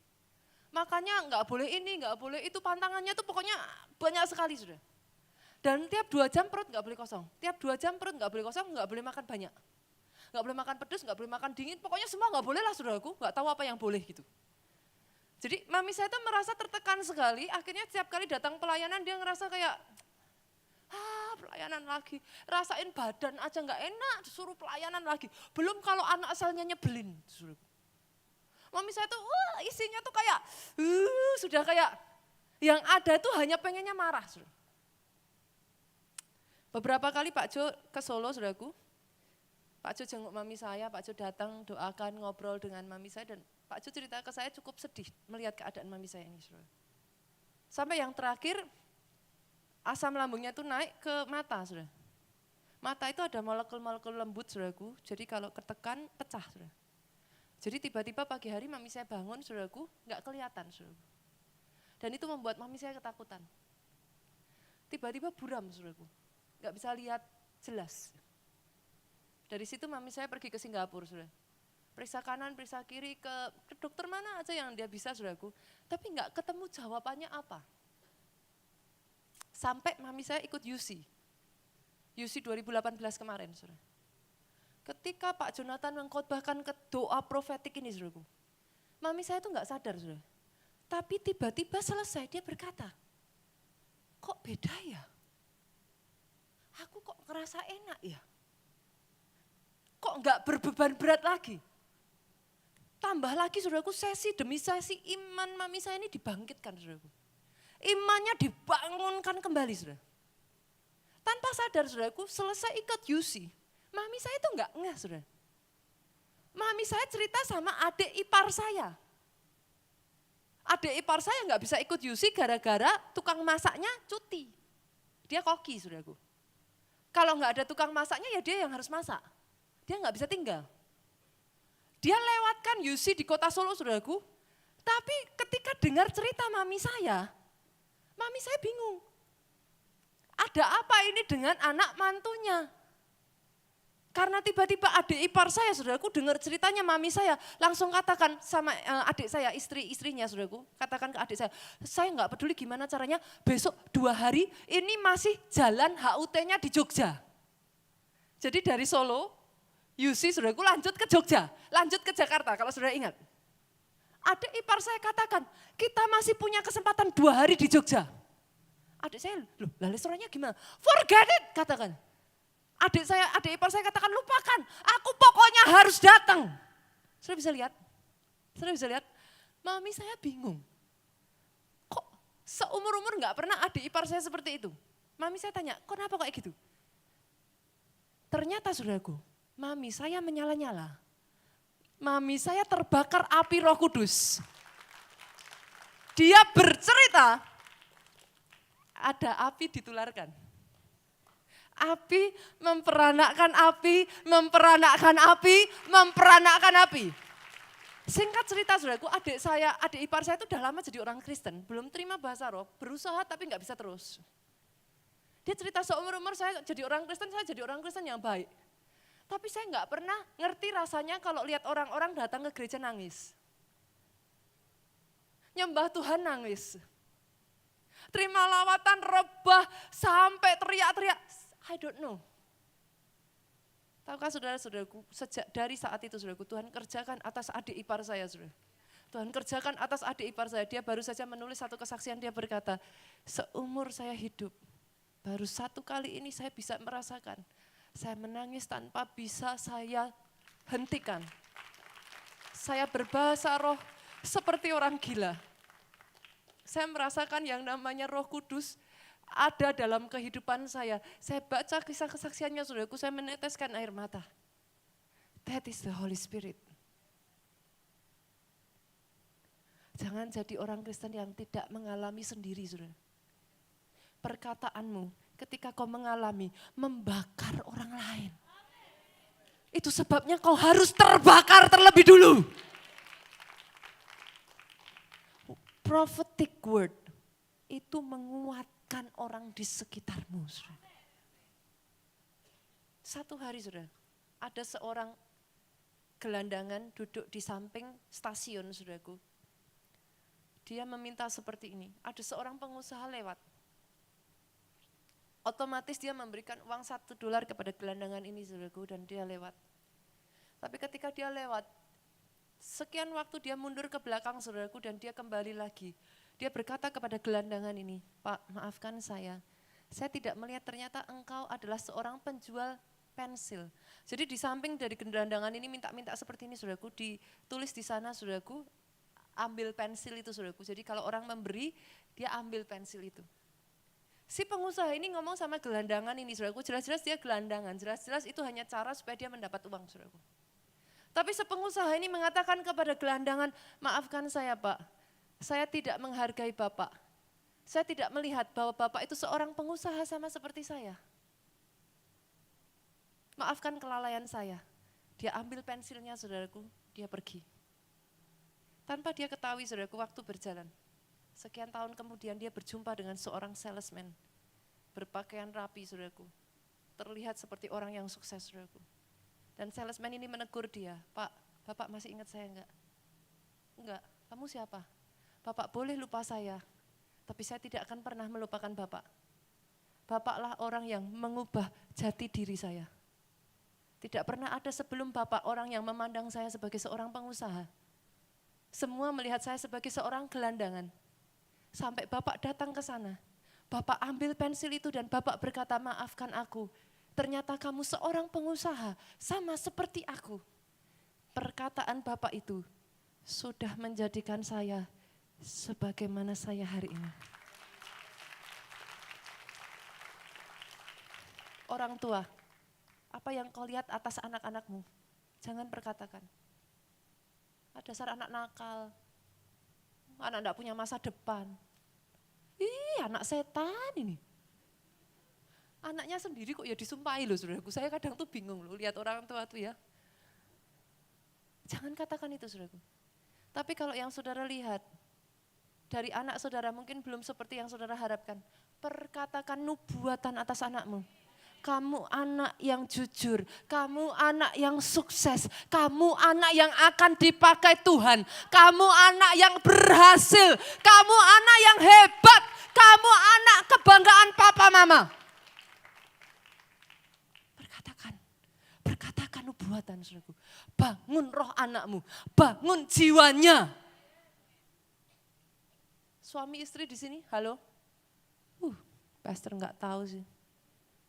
Speaker 1: Makannya enggak boleh ini, enggak boleh itu, pantangannya tuh pokoknya banyak sekali sudah. Dan tiap 2 jam perut enggak boleh kosong. Tiap 2 jam perut enggak boleh kosong, enggak boleh makan banyak. Enggak boleh makan pedas, enggak boleh makan dingin, pokoknya semua enggak boleh lah saudaraku, enggak tahu apa yang boleh gitu. Jadi mami saya tuh merasa tertekan sekali, akhirnya setiap kali datang pelayanan dia ngerasa kayak, pelayanan lagi, rasain badan aja nggak enak, disuruh pelayanan lagi. Belum kalau anak asalnya nyebelin. Mami saya tuh isinya tuh kayak, sudah kayak yang ada tuh hanya pengennya marah. Beberapa kali Pak Jo ke Solo, saudaraku. Pak Jo jenguk mami saya, Pak Jo datang doakan, ngobrol dengan mami saya, dan Pak Jo cerita ke saya cukup sedih melihat keadaan mami saya ini. Saudara. Sampai yang terakhir, asam lambungnya itu naik ke mata, saudara. Mata itu ada molekul-molekul lembut, saudaraku. Jadi kalau ketekan, pecah, saudara. Jadi tiba-tiba pagi hari mami saya bangun, saudaraku, nggak kelihatan, saudaraku. Dan itu membuat mami saya ketakutan. Tiba-tiba buram, saudaraku. Nggak bisa lihat jelas. Dari situ mami saya pergi ke Singapura, saudara. Periksa kanan, periksa kiri, ke dokter mana aja yang dia bisa, saudaraku. Tapi nggak ketemu jawabannya apa. Sampai mami saya ikut UC 2018 kemarin, saudara. Ketika Pak Jonathan mengkhotbahkan ke doa profetik ini, saudaraku, mami saya itu enggak sadar, saudara. Tapi tiba-tiba selesai dia berkata, kok beda ya? Aku kok ngerasa enak ya? Kok enggak berbeban berat lagi? Tambah lagi, saudaraku, sesi demi sesi iman mami saya ini dibangkitkan, saudaraku. Imannya dibangunkan kembali, saudara. Tanpa sadar, saudaraku, selesai ikut UC, mami saya itu enggak ngeh, saudara. Mami saya cerita sama adik ipar saya. Adik ipar saya enggak bisa ikut UC gara-gara tukang masaknya cuti. Dia koki, saudaraku. Kalau enggak ada tukang masaknya ya dia yang harus masak. Dia enggak bisa tinggal. Dia lewatkan UC di kota Solo, saudaraku. Tapi ketika dengar cerita mami saya bingung. Ada apa ini dengan anak mantunya? Karena tiba-tiba adik ipar saya, saudaraku, dengar ceritanya mami saya, langsung katakan sama adik saya, istrinya, saudaraku, katakan ke adik saya enggak peduli gimana caranya, besok 2 hari ini masih jalan HUT-nya di Jogja. Jadi dari Solo, UC, saudaraku, lanjut ke Jogja, lanjut ke Jakarta, kalau saudara ingat. Adik ipar saya katakan, kita masih punya kesempatan 2 hari di Jogja. Adik saya, loh, restorannya gimana? Forget it, katakan. Adik ipar saya katakan, lupakan, aku pokoknya harus datang. Saudara bisa lihat? Saudara bisa lihat? Mami saya bingung. Kok seumur-umur enggak pernah adik ipar saya seperti itu? Mami saya tanya, kenapa kok kayak gitu? Ternyata saudaraku, mami saya menyala-nyala. Mami saya terbakar api Roh Kudus. Dia bercerita, ada api ditularkan. Api memperanakkan api, memperanakkan api, memperanakkan api. Singkat cerita saudaraku, adik ipar saya itu udah lama jadi orang Kristen, belum terima bahasa roh, berusaha tapi nggak bisa terus. Dia cerita seumur-umur saya jadi orang Kristen yang baik. Tapi saya nggak pernah ngerti rasanya kalau lihat orang-orang datang ke gereja nangis. Nyembah Tuhan nangis. Terima lawatan rebah sampai teriak-teriak. I don't know. Tahukah saudara-saudaraku, sejak dari saat itu saudaraku, Tuhan kerjakan atas adik ipar saya saudara. Tuhan kerjakan atas adik ipar saya, dia baru saja menulis satu kesaksian, dia berkata, seumur saya hidup, baru satu kali ini saya bisa merasakan, saya menangis tanpa bisa saya hentikan. Saya berbahasa roh seperti orang gila. Saya merasakan yang namanya Roh Kudus ada dalam kehidupan saya. Saya baca kisah kesaksiannya saudaraku, saya meneteskan air mata. That is the Holy Spirit. Jangan jadi orang Kristen yang tidak mengalami sendiri saudara. Perkataanmu ketika kau mengalami membakar orang lain. Itu sebabnya kau harus terbakar terlebih dulu. Prophetic word itu menguatkan orang di sekitarmu. Saudara. Satu hari saudara, ada seorang gelandangan duduk di samping stasiun saudaraku. Dia meminta seperti ini, ada seorang pengusaha lewat. Otomatis dia memberikan uang $1 kepada gelandangan ini saudaraku dan dia lewat. Tapi ketika dia lewat, sekian waktu dia mundur ke belakang saudaraku dan dia kembali lagi. Dia berkata kepada gelandangan ini, Pak maafkan saya tidak melihat ternyata engkau adalah seorang penjual pensil. Jadi di samping dari gelandangan ini minta-minta seperti ini saudaraku, ditulis di sana saudaraku, ambil pensil itu saudaraku. Jadi kalau orang memberi, dia ambil pensil itu. Si pengusaha ini ngomong sama gelandangan ini saudaraku, jelas-jelas dia gelandangan, jelas-jelas itu hanya cara supaya dia mendapat uang saudaraku. Tapi si pengusaha ini mengatakan kepada gelandangan, maafkan saya Pak, saya tidak menghargai Bapak. Saya tidak melihat bahwa Bapak itu seorang pengusaha sama seperti saya. Maafkan kelalaian saya. Dia ambil pensilnya saudaraku, dia pergi. Tanpa dia ketahui saudaraku, waktu berjalan. Sekian tahun kemudian dia berjumpa dengan seorang salesman. Berpakaian rapi saudaraku. Terlihat seperti orang yang sukses saudaraku. Dan salesman ini menegur dia, Pak, Bapak masih ingat saya enggak? Enggak, kamu siapa? Bapak boleh lupa saya, tapi saya tidak akan pernah melupakan Bapak. Bapaklah orang yang mengubah jati diri saya. Tidak pernah ada sebelum Bapak orang yang memandang saya sebagai seorang pengusaha. Semua melihat saya sebagai seorang gelandangan. Sampai Bapak datang ke sana, Bapak ambil pensil itu dan Bapak berkata, maafkan aku. Ternyata kamu seorang pengusaha, sama seperti aku. Perkataan Bapak itu sudah menjadikan saya sebagaimana saya hari ini. Orang tua, apa yang kau lihat atas anak-anakmu, jangan perkatakan. Ada dasar anak nakal, anak tidak punya masa depan. Ih, anak setan ini. Anaknya sendiri kok ya disumpahi loh saudaraku. Saya kadang tuh bingung loh lihat orang tua tuh ya. Jangan katakan itu saudaraku. Tapi kalau yang saudara lihat, dari anak saudara mungkin belum seperti yang saudara harapkan. Perkatakan nubuatan atas anakmu. Kamu anak yang jujur, kamu anak yang sukses, kamu anak yang akan dipakai Tuhan, kamu anak yang berhasil, kamu anak yang hebat, kamu anak kebanggaan papa mama. Perkatakan nubuatan saudaraku, bangun roh anakmu, bangun jiwanya. Suami istri di sini, halo? Pastor enggak tahu sih.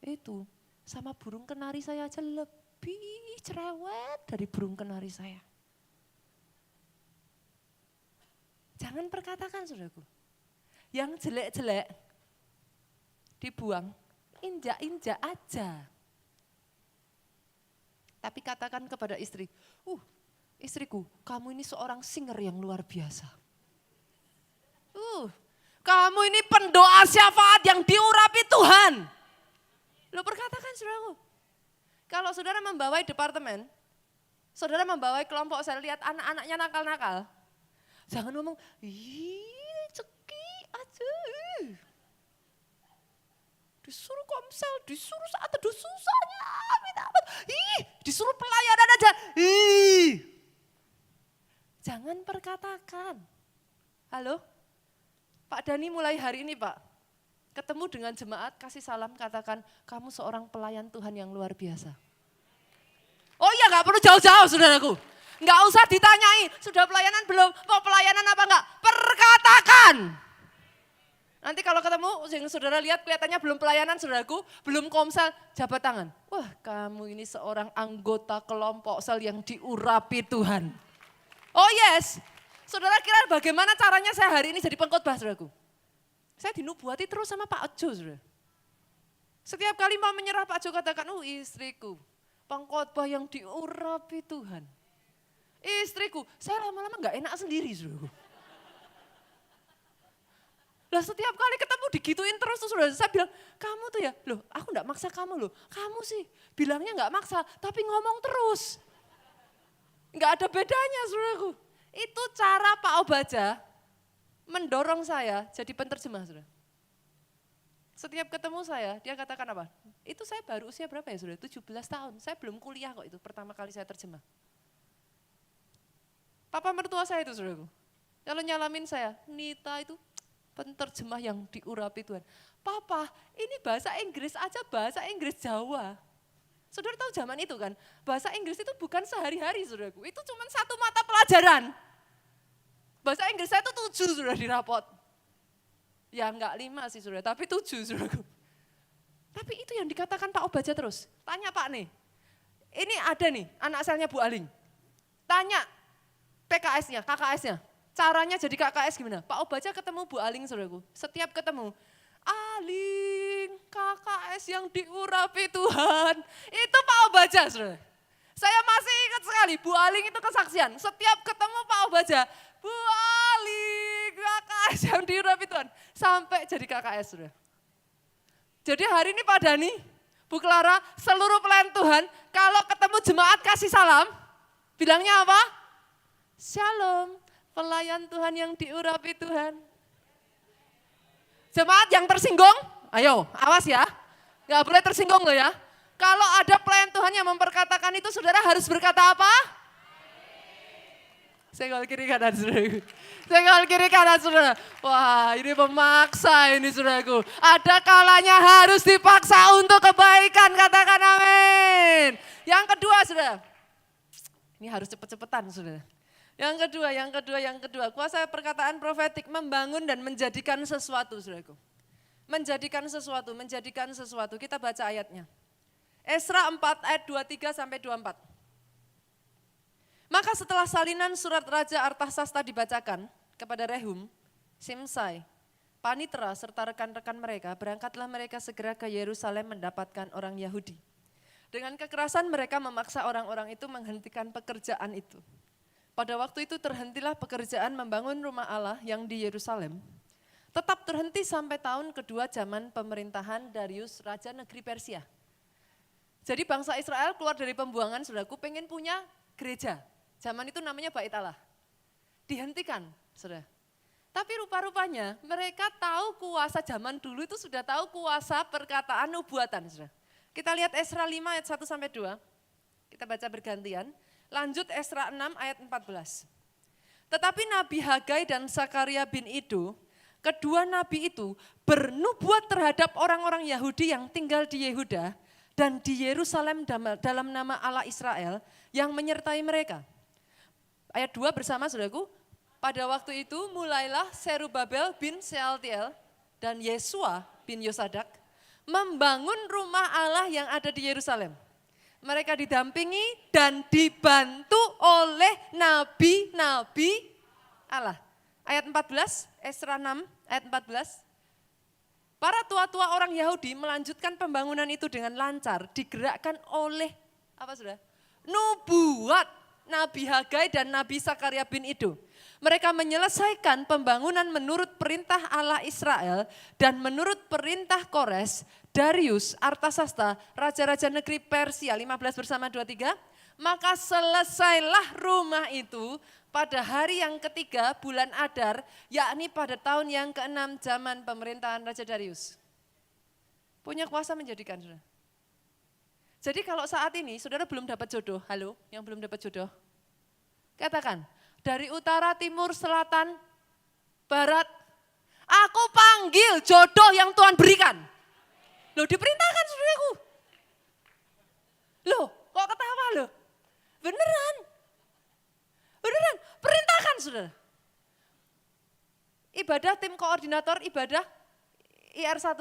Speaker 1: Itu sama burung kenari saya aja lebih cerewet dari burung kenari saya. Jangan perkatakan saudaraku, yang jelek-jelek dibuang, injak-injak aja. Tapi katakan kepada istri, istriku, kamu ini seorang singer yang luar biasa. Kamu ini pendoa syafaat yang diurapi Tuhan. Lo perkatakan saudaraku. Kalau saudara membawai departemen, saudara membawai kelompok, saya lihat anak-anaknya nakal-nakal. Jangan ngomong, ceki aja. Disuruh komsel, disuruh saat teduh susahnya, minta apa? Disuruh pelayanan aja. Jangan perkatakan. Halo? Pak Dani mulai hari ini Pak, ketemu dengan jemaat, kasih salam, katakan, kamu seorang pelayan Tuhan yang luar biasa. Oh iya, gak perlu jauh-jauh saudaraku. Gak usah ditanyai, sudah pelayanan belum? Mau pelayanan apa enggak? Perkatakan. Nanti kalau ketemu, yang saudara lihat kelihatannya belum pelayanan saudaraku, belum komsel, jabat tangan. Wah, kamu ini seorang anggota kelompok sel yang diurapi Tuhan. Oh yes, saudara kira bagaimana caranya saya hari ini jadi pengkhotbah saudaraku? Saya dinubuati terus sama Pak Ojo saudara. Setiap kali mau menyerah Pak Ojo katakan, istriku, pengkhotbah yang diurapi Tuhan. Istriku, saya lama-lama gak enak sendiri saudaraku. Lah setiap kali ketemu digituin terus tuh saudara, saya bilang, kamu tuh ya, loh aku gak maksa kamu loh, kamu sih bilangnya gak maksa tapi ngomong terus. Gak ada bedanya saudaraku. Itu cara Pak Obaja mendorong saya jadi penterjemah saudara. Setiap ketemu saya, dia katakan apa? Itu saya baru usia berapa ya saudara? 17 tahun, saya belum kuliah kok itu pertama kali saya terjemah. Papa mertua saya itu saudaraku, kalau nyalamin saya, Nita itu penterjemah yang diurapi Tuhan. Papa, ini bahasa Inggris aja, bahasa Inggris Jawa. Saudara tahu zaman itu kan, bahasa Inggris itu bukan sehari-hari saudaraku, itu cuma satu mata pelajaran. Bahasa Inggris saya itu 7 saudara di rapot. Ya enggak 5 sih saudara, tapi 7 saudaraku. Tapi itu yang dikatakan Pak Obaja terus. Tanya Pak nih, ini ada nih anak selnya Bu Aling. Tanya PKS-nya, KKS-nya. Caranya jadi KKS gimana? Pak Obaja ketemu Bu Aling saudaraku, setiap ketemu, Aling, KKS yang diurapi Tuhan, itu Pak Obaja saudara. Saya masih ingat sekali, Bu Aling itu kesaksian, setiap ketemu Pak Obaja, Bu Aling, KKS yang diurapi Tuhan, sampai jadi KKS saudara. Jadi hari ini Pak Dani, Bu Clara, seluruh pelayan Tuhan, kalau ketemu jemaat kasih salam, bilangnya apa? Shalom. Pelayan Tuhan yang diurapi Tuhan. Jemaat yang tersinggung, ayo awas ya. Gak boleh tersinggung loh ya. Kalau ada pelayan Tuhan yang memperkatakan itu, saudara harus berkata apa? Senggol kiri kanan saudara. Senggol kiri kanan saudara. Wah ini memaksa ini saudaraku. Ada kalanya harus dipaksa untuk kebaikan, katakan amin. Yang kedua saudara. Ini harus cepet-cepetan saudara. Yang kedua, kuasa perkataan profetik membangun dan menjadikan sesuatu, saudaraku. Menjadikan sesuatu. Kita baca ayatnya. Esra 4 ayat 23 sampai 24. Maka setelah salinan surat Raja Artasasta dibacakan kepada Rehum, Simsai, Panitra serta rekan-rekan mereka, berangkatlah mereka segera ke Yerusalem mendapatkan orang Yahudi. Dengan kekerasan mereka memaksa orang-orang itu menghentikan pekerjaan itu. Pada waktu itu terhentilah pekerjaan membangun rumah Allah yang di Yerusalem. Tetap terhenti sampai tahun kedua zaman pemerintahan Darius, Raja Negeri Persia. Jadi bangsa Israel keluar dari pembuangan, saudaraku, pengen punya gereja. Zaman itu namanya Bait Allah. Dihentikan, saudara. Tapi rupa-rupanya mereka tahu kuasa zaman dulu itu sudah tahu kuasa perkataan nubuatan, saudara. Kita lihat Esra 5 ayat 1 sampai 2. Kita baca bergantian. Lanjut Esra 6 ayat 14. Tetapi Nabi Hagai dan Sakaria bin Ido, kedua nabi itu bernubuat terhadap orang-orang Yahudi yang tinggal di Yehuda dan di Yerusalem dalam nama Allah Israel yang menyertai mereka. Ayat 2 bersama saudaraku, pada waktu itu mulailah Serubabel bin Sealtiel dan Yesua bin Yosadak membangun rumah Allah yang ada di Yerusalem. Mereka didampingi dan dibantu oleh nabi-nabi Allah. Ayat 14, Esra 6 ayat 14. Para tua-tua orang Yahudi melanjutkan pembangunan itu dengan lancar, digerakkan oleh apa sudah? Nubuat Nabi Hagai dan Nabi Sakaria bin Ido. Mereka menyelesaikan pembangunan menurut perintah Allah Israel dan menurut perintah Kores, Darius, Artasasta, raja-raja negeri Persia, 15 bersama 23. Maka selesailah rumah itu pada hari yang ketiga bulan Adar, yakni pada tahun yang ke-6 zaman pemerintahan Raja Darius. Punya kuasa menjadikan, saudara. Jadi kalau saat ini saudara belum dapat jodoh, halo yang belum dapat jodoh, katakan dari utara, timur, selatan, barat, aku panggil jodoh yang Tuhan berikan. Loh diperintahkan saudaraku. Loh kok ketawa loh? Beneran. Beneran, perintahkan saudara. Ibadah tim koordinator, ibadah IR1.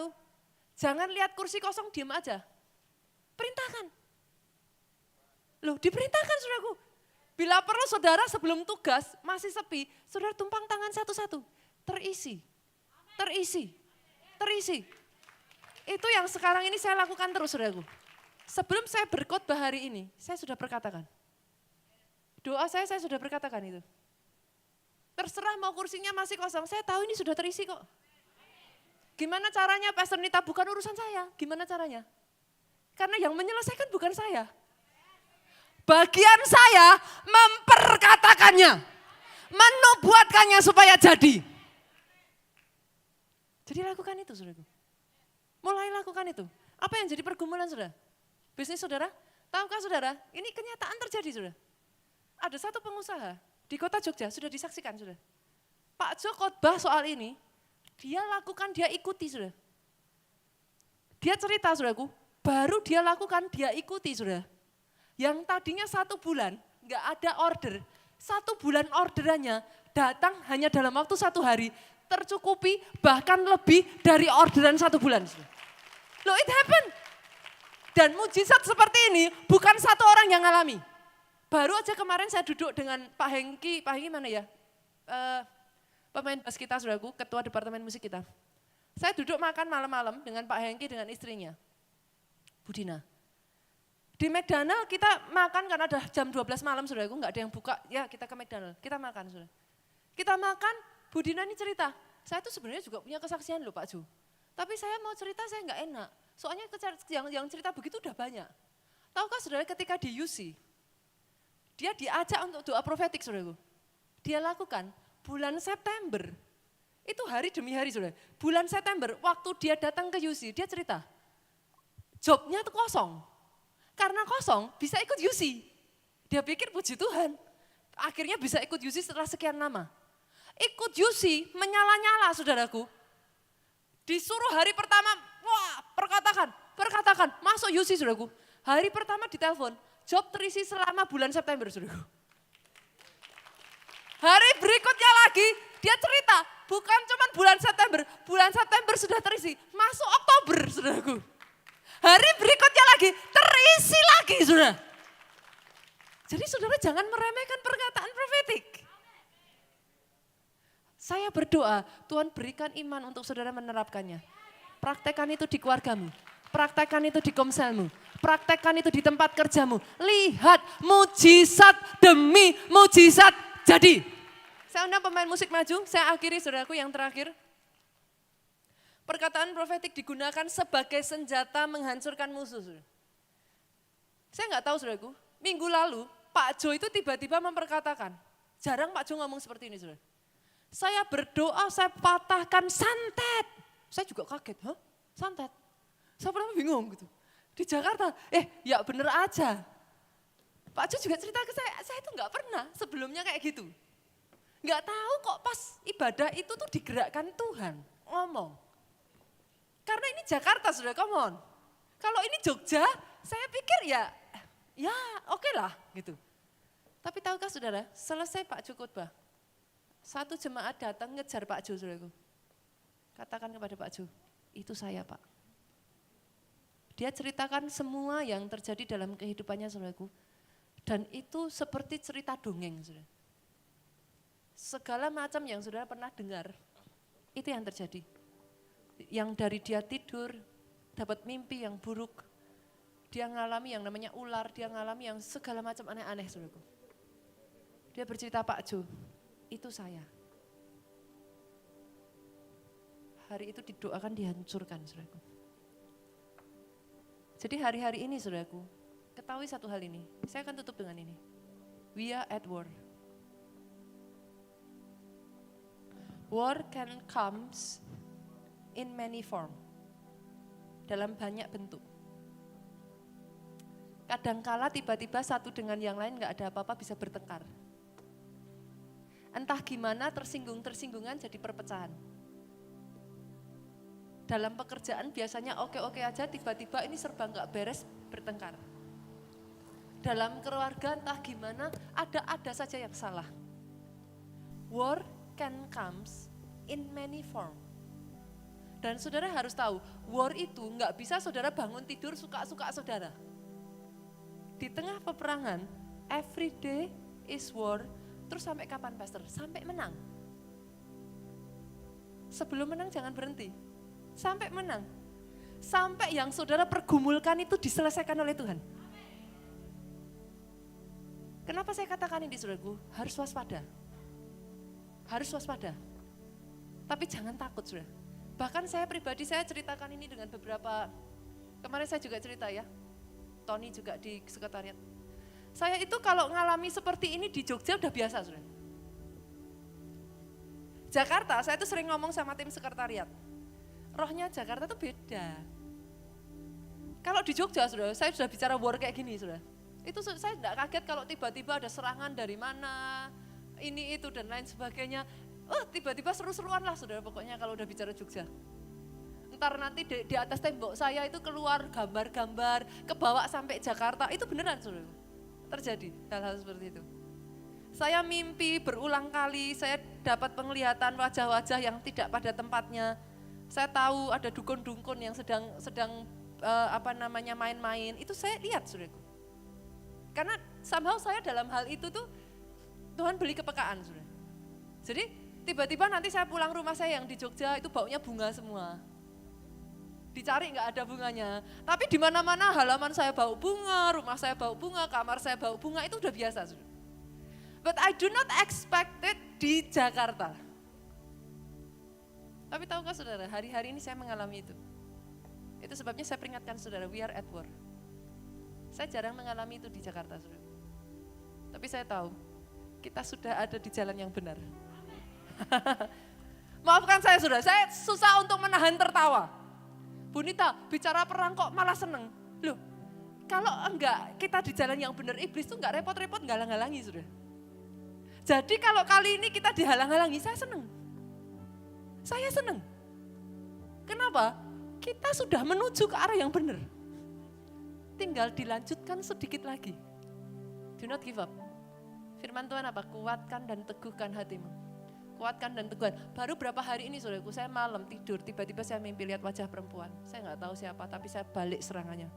Speaker 1: Jangan lihat kursi kosong, diam aja. Perintahkan. Loh diperintahkan saudaraku. Bila perlu saudara sebelum tugas masih sepi, saudara tumpang tangan satu-satu. Terisi, terisi, terisi. Itu yang sekarang ini saya lakukan terus saudaraku. Sebelum saya berkhotbah hari ini, saya sudah berkatakan. Doa saya sudah berkatakan itu. Terserah mau kursinya masih kosong, saya tahu ini sudah terisi kok. Gimana caranya Pastor Nita, bukan urusan saya, gimana caranya? Karena yang menyelesaikan bukan saya. Bagian saya memperkatakannya, menubuatkannya supaya jadi. Jadi lakukan itu saudaraku. Mulai lakukan itu. Apa yang jadi pergumulan saudara? Bisnis saudara? Tahukah saudara? Ini kenyataan terjadi saudara. Ada satu pengusaha di kota Jogja, sudah disaksikan sudah. Pak Jo khotbah soal ini, dia lakukan, dia ikuti sudah. Dia cerita saudaraku, baru dia lakukan, dia ikuti sudah. Yang tadinya 1 bulan, nggak ada order. 1 bulan orderannya datang hanya dalam waktu 1 hari, tercukupi bahkan lebih dari orderan 1 bulan. Loh it happened. Dan mujizat seperti ini bukan satu orang yang alami. Baru aja kemarin saya duduk dengan Pak Hengki mana ya? Pemain bass kita saudaraku, ketua departemen musik kita. Saya duduk makan malam-malam dengan Pak Hengki dengan istrinya, Budina. Di McDonald kita makan karena ada jam 12 malam saudaraku, enggak ada yang buka, ya kita ke McDonald, kita makan saudara. Kita makan, Budina ini cerita, saya tuh sebenarnya juga punya kesaksian loh Pak Jo. Tapi saya mau cerita saya enggak enak, soalnya yang cerita begitu udah banyak. Tahukah saudara ketika di UC, dia diajak untuk doa profetik saudaraku. Dia lakukan bulan September, itu hari demi hari saudara. Bulan September waktu dia datang ke UC, dia cerita, jobnya tuh kosong. Karena kosong bisa ikut UC. Dia pikir puji Tuhan, akhirnya bisa ikut UC setelah sekian lama. Ikut UC menyala-nyala saudaraku. Disuruh hari pertama, wah perkatakan, masuk UC saudaraku. Hari pertama ditelepon, job terisi selama bulan September saudaraku. Hari berikutnya lagi dia cerita, bukan cuma bulan September sudah terisi, masuk Oktober saudaraku. Hari berikutnya lagi terisi lagi saudara. Jadi saudara jangan meremehkan perkataan profetik. Saya berdoa Tuhan berikan iman untuk saudara menerapkannya. Praktekkan itu di keluargamu, praktekkan itu di komselmu, praktekkan itu di tempat kerjamu. Lihat mujizat demi mujizat jadi. Saya undang pemain musik maju, saya akhiri saudaraku yang terakhir. Perkataan profetik digunakan sebagai senjata menghancurkan musuh. Saya nggak tahu saudaraku, minggu lalu Pak Jo itu tiba-tiba memperkatakan, jarang Pak Jo ngomong seperti ini saudara. Saya berdoa, saya patahkan santet. Saya juga kaget, hah? Santet? Saya pernah bingung gitu. Di Jakarta, ya bener aja. Pak Jo juga cerita ke saya itu nggak pernah sebelumnya kayak gitu. Nggak tahu kok pas ibadah itu tuh digerakkan Tuhan, ngomong. Karena ini Jakarta saudara, come on. Kalau ini Jogja, saya pikir ya oke lah gitu. Tapi tahukah saudara, selesai Pak Jo khotbah, satu jemaat datang ngejar Pak Jo saudaraku. Katakan kepada Pak Jo, itu saya Pak. Dia ceritakan semua yang terjadi dalam kehidupannya saudaraku. Dan itu seperti cerita dongeng saudara. Segala macam yang saudara pernah dengar, itu yang terjadi. yang dari dia tidur, dapat mimpi yang buruk. Dia ngalami yang namanya ular, dia ngalami yang segala macam aneh-aneh, saudaraku. Dia bercerita, Pak Jo, itu saya. Hari itu didoakan dihancurkan, saudaraku. Jadi hari-hari ini, saudaraku, ketahui satu hal ini, saya akan tutup dengan ini. We are at war. War can comes in many form, dalam banyak bentuk. Kadangkala tiba-tiba satu dengan yang lain gak ada apa-apa bisa bertengkar. Entah gimana tersinggungan jadi perpecahan. Dalam pekerjaan biasanya oke-oke aja, tiba-tiba ini serba gak beres, bertengkar. Dalam keluarga entah gimana, ada saja yang salah. War can comes in many form. Dan saudara harus tahu, war itu gak bisa saudara bangun tidur suka-suka saudara. Di tengah peperangan, every day is war, terus sampai kapan pastor? Sampai menang. Sebelum menang jangan berhenti, sampai menang. Sampai yang saudara pergumulkan itu diselesaikan oleh Tuhan. Kenapa saya katakan ini saudaraku? Harus waspada. Harus waspada. Tapi jangan takut saudara. Bahkan saya pribadi, saya ceritakan ini dengan beberapa, kemarin saya juga cerita ya, Tony juga di sekretariat. Saya itu kalau ngalami seperti ini di Jogja udah biasa, saudara. Jakarta, saya itu sering ngomong sama tim sekretariat. Rohnya Jakarta tuh beda. Kalau di Jogja, saudara, saya sudah bicara war kayak gini, saudara. Itu saya tidak kaget kalau tiba-tiba ada serangan dari mana, ini itu dan lain sebagainya. Tiba-tiba seru-seruan lah, saudara, pokoknya kalau udah bicara Jogja. Ntar nanti di atas tembok saya itu keluar gambar-gambar, kebawa sampai Jakarta, itu beneran saudara, terjadi hal-hal seperti itu. Saya mimpi berulang kali, saya dapat penglihatan wajah-wajah yang tidak pada tempatnya. Saya tahu ada dukun-dukun yang sedang main-main, itu saya lihat saudaraku. Karena somehow saya dalam hal itu tuh, Tuhan beri kepekaan saudara. Jadi tiba-tiba nanti saya pulang rumah saya yang di Jogja, itu baunya bunga semua. Dicari nggak ada bunganya, tapi di mana-mana halaman saya bau bunga, rumah saya bau bunga, kamar saya bau bunga, itu udah biasa. But I do not expect it di Jakarta. Tapi tahukah saudara, hari-hari ini saya mengalami itu. Itu sebabnya saya peringatkan saudara, we are at war. Saya jarang mengalami itu di Jakarta, saudara. Tapi saya tahu, kita sudah ada di jalan yang benar. Maafkan saya saudara, saya susah untuk menahan tertawa. Bu Nita, bicara perang kok malah seneng. Loh, kalau enggak kita di jalan yang benar, iblis tuh enggak repot-repot ngalang-halangi sudah. Jadi kalau kali ini kita dihalang-halangi, saya seneng. Saya seneng. Kenapa? Kita sudah menuju ke arah yang benar. Tinggal dilanjutkan sedikit lagi. Do not give up. Firman Tuhan apa? Kuatkan dan teguhkan hatimu. Kuatkan dan teguhan. Baru berapa hari ini saudaraku, saya malam tidur, tiba-tiba saya mimpi lihat wajah perempuan. Saya nggak tahu siapa, tapi saya balik serangannya.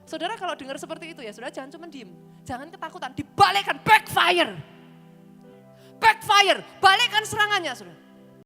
Speaker 1: Saudara kalau dengar seperti itu ya, saudara jangan cuma diem. Jangan ketakutan, dibalikkan, backfire. Backfire, balikkan serangannya saudara.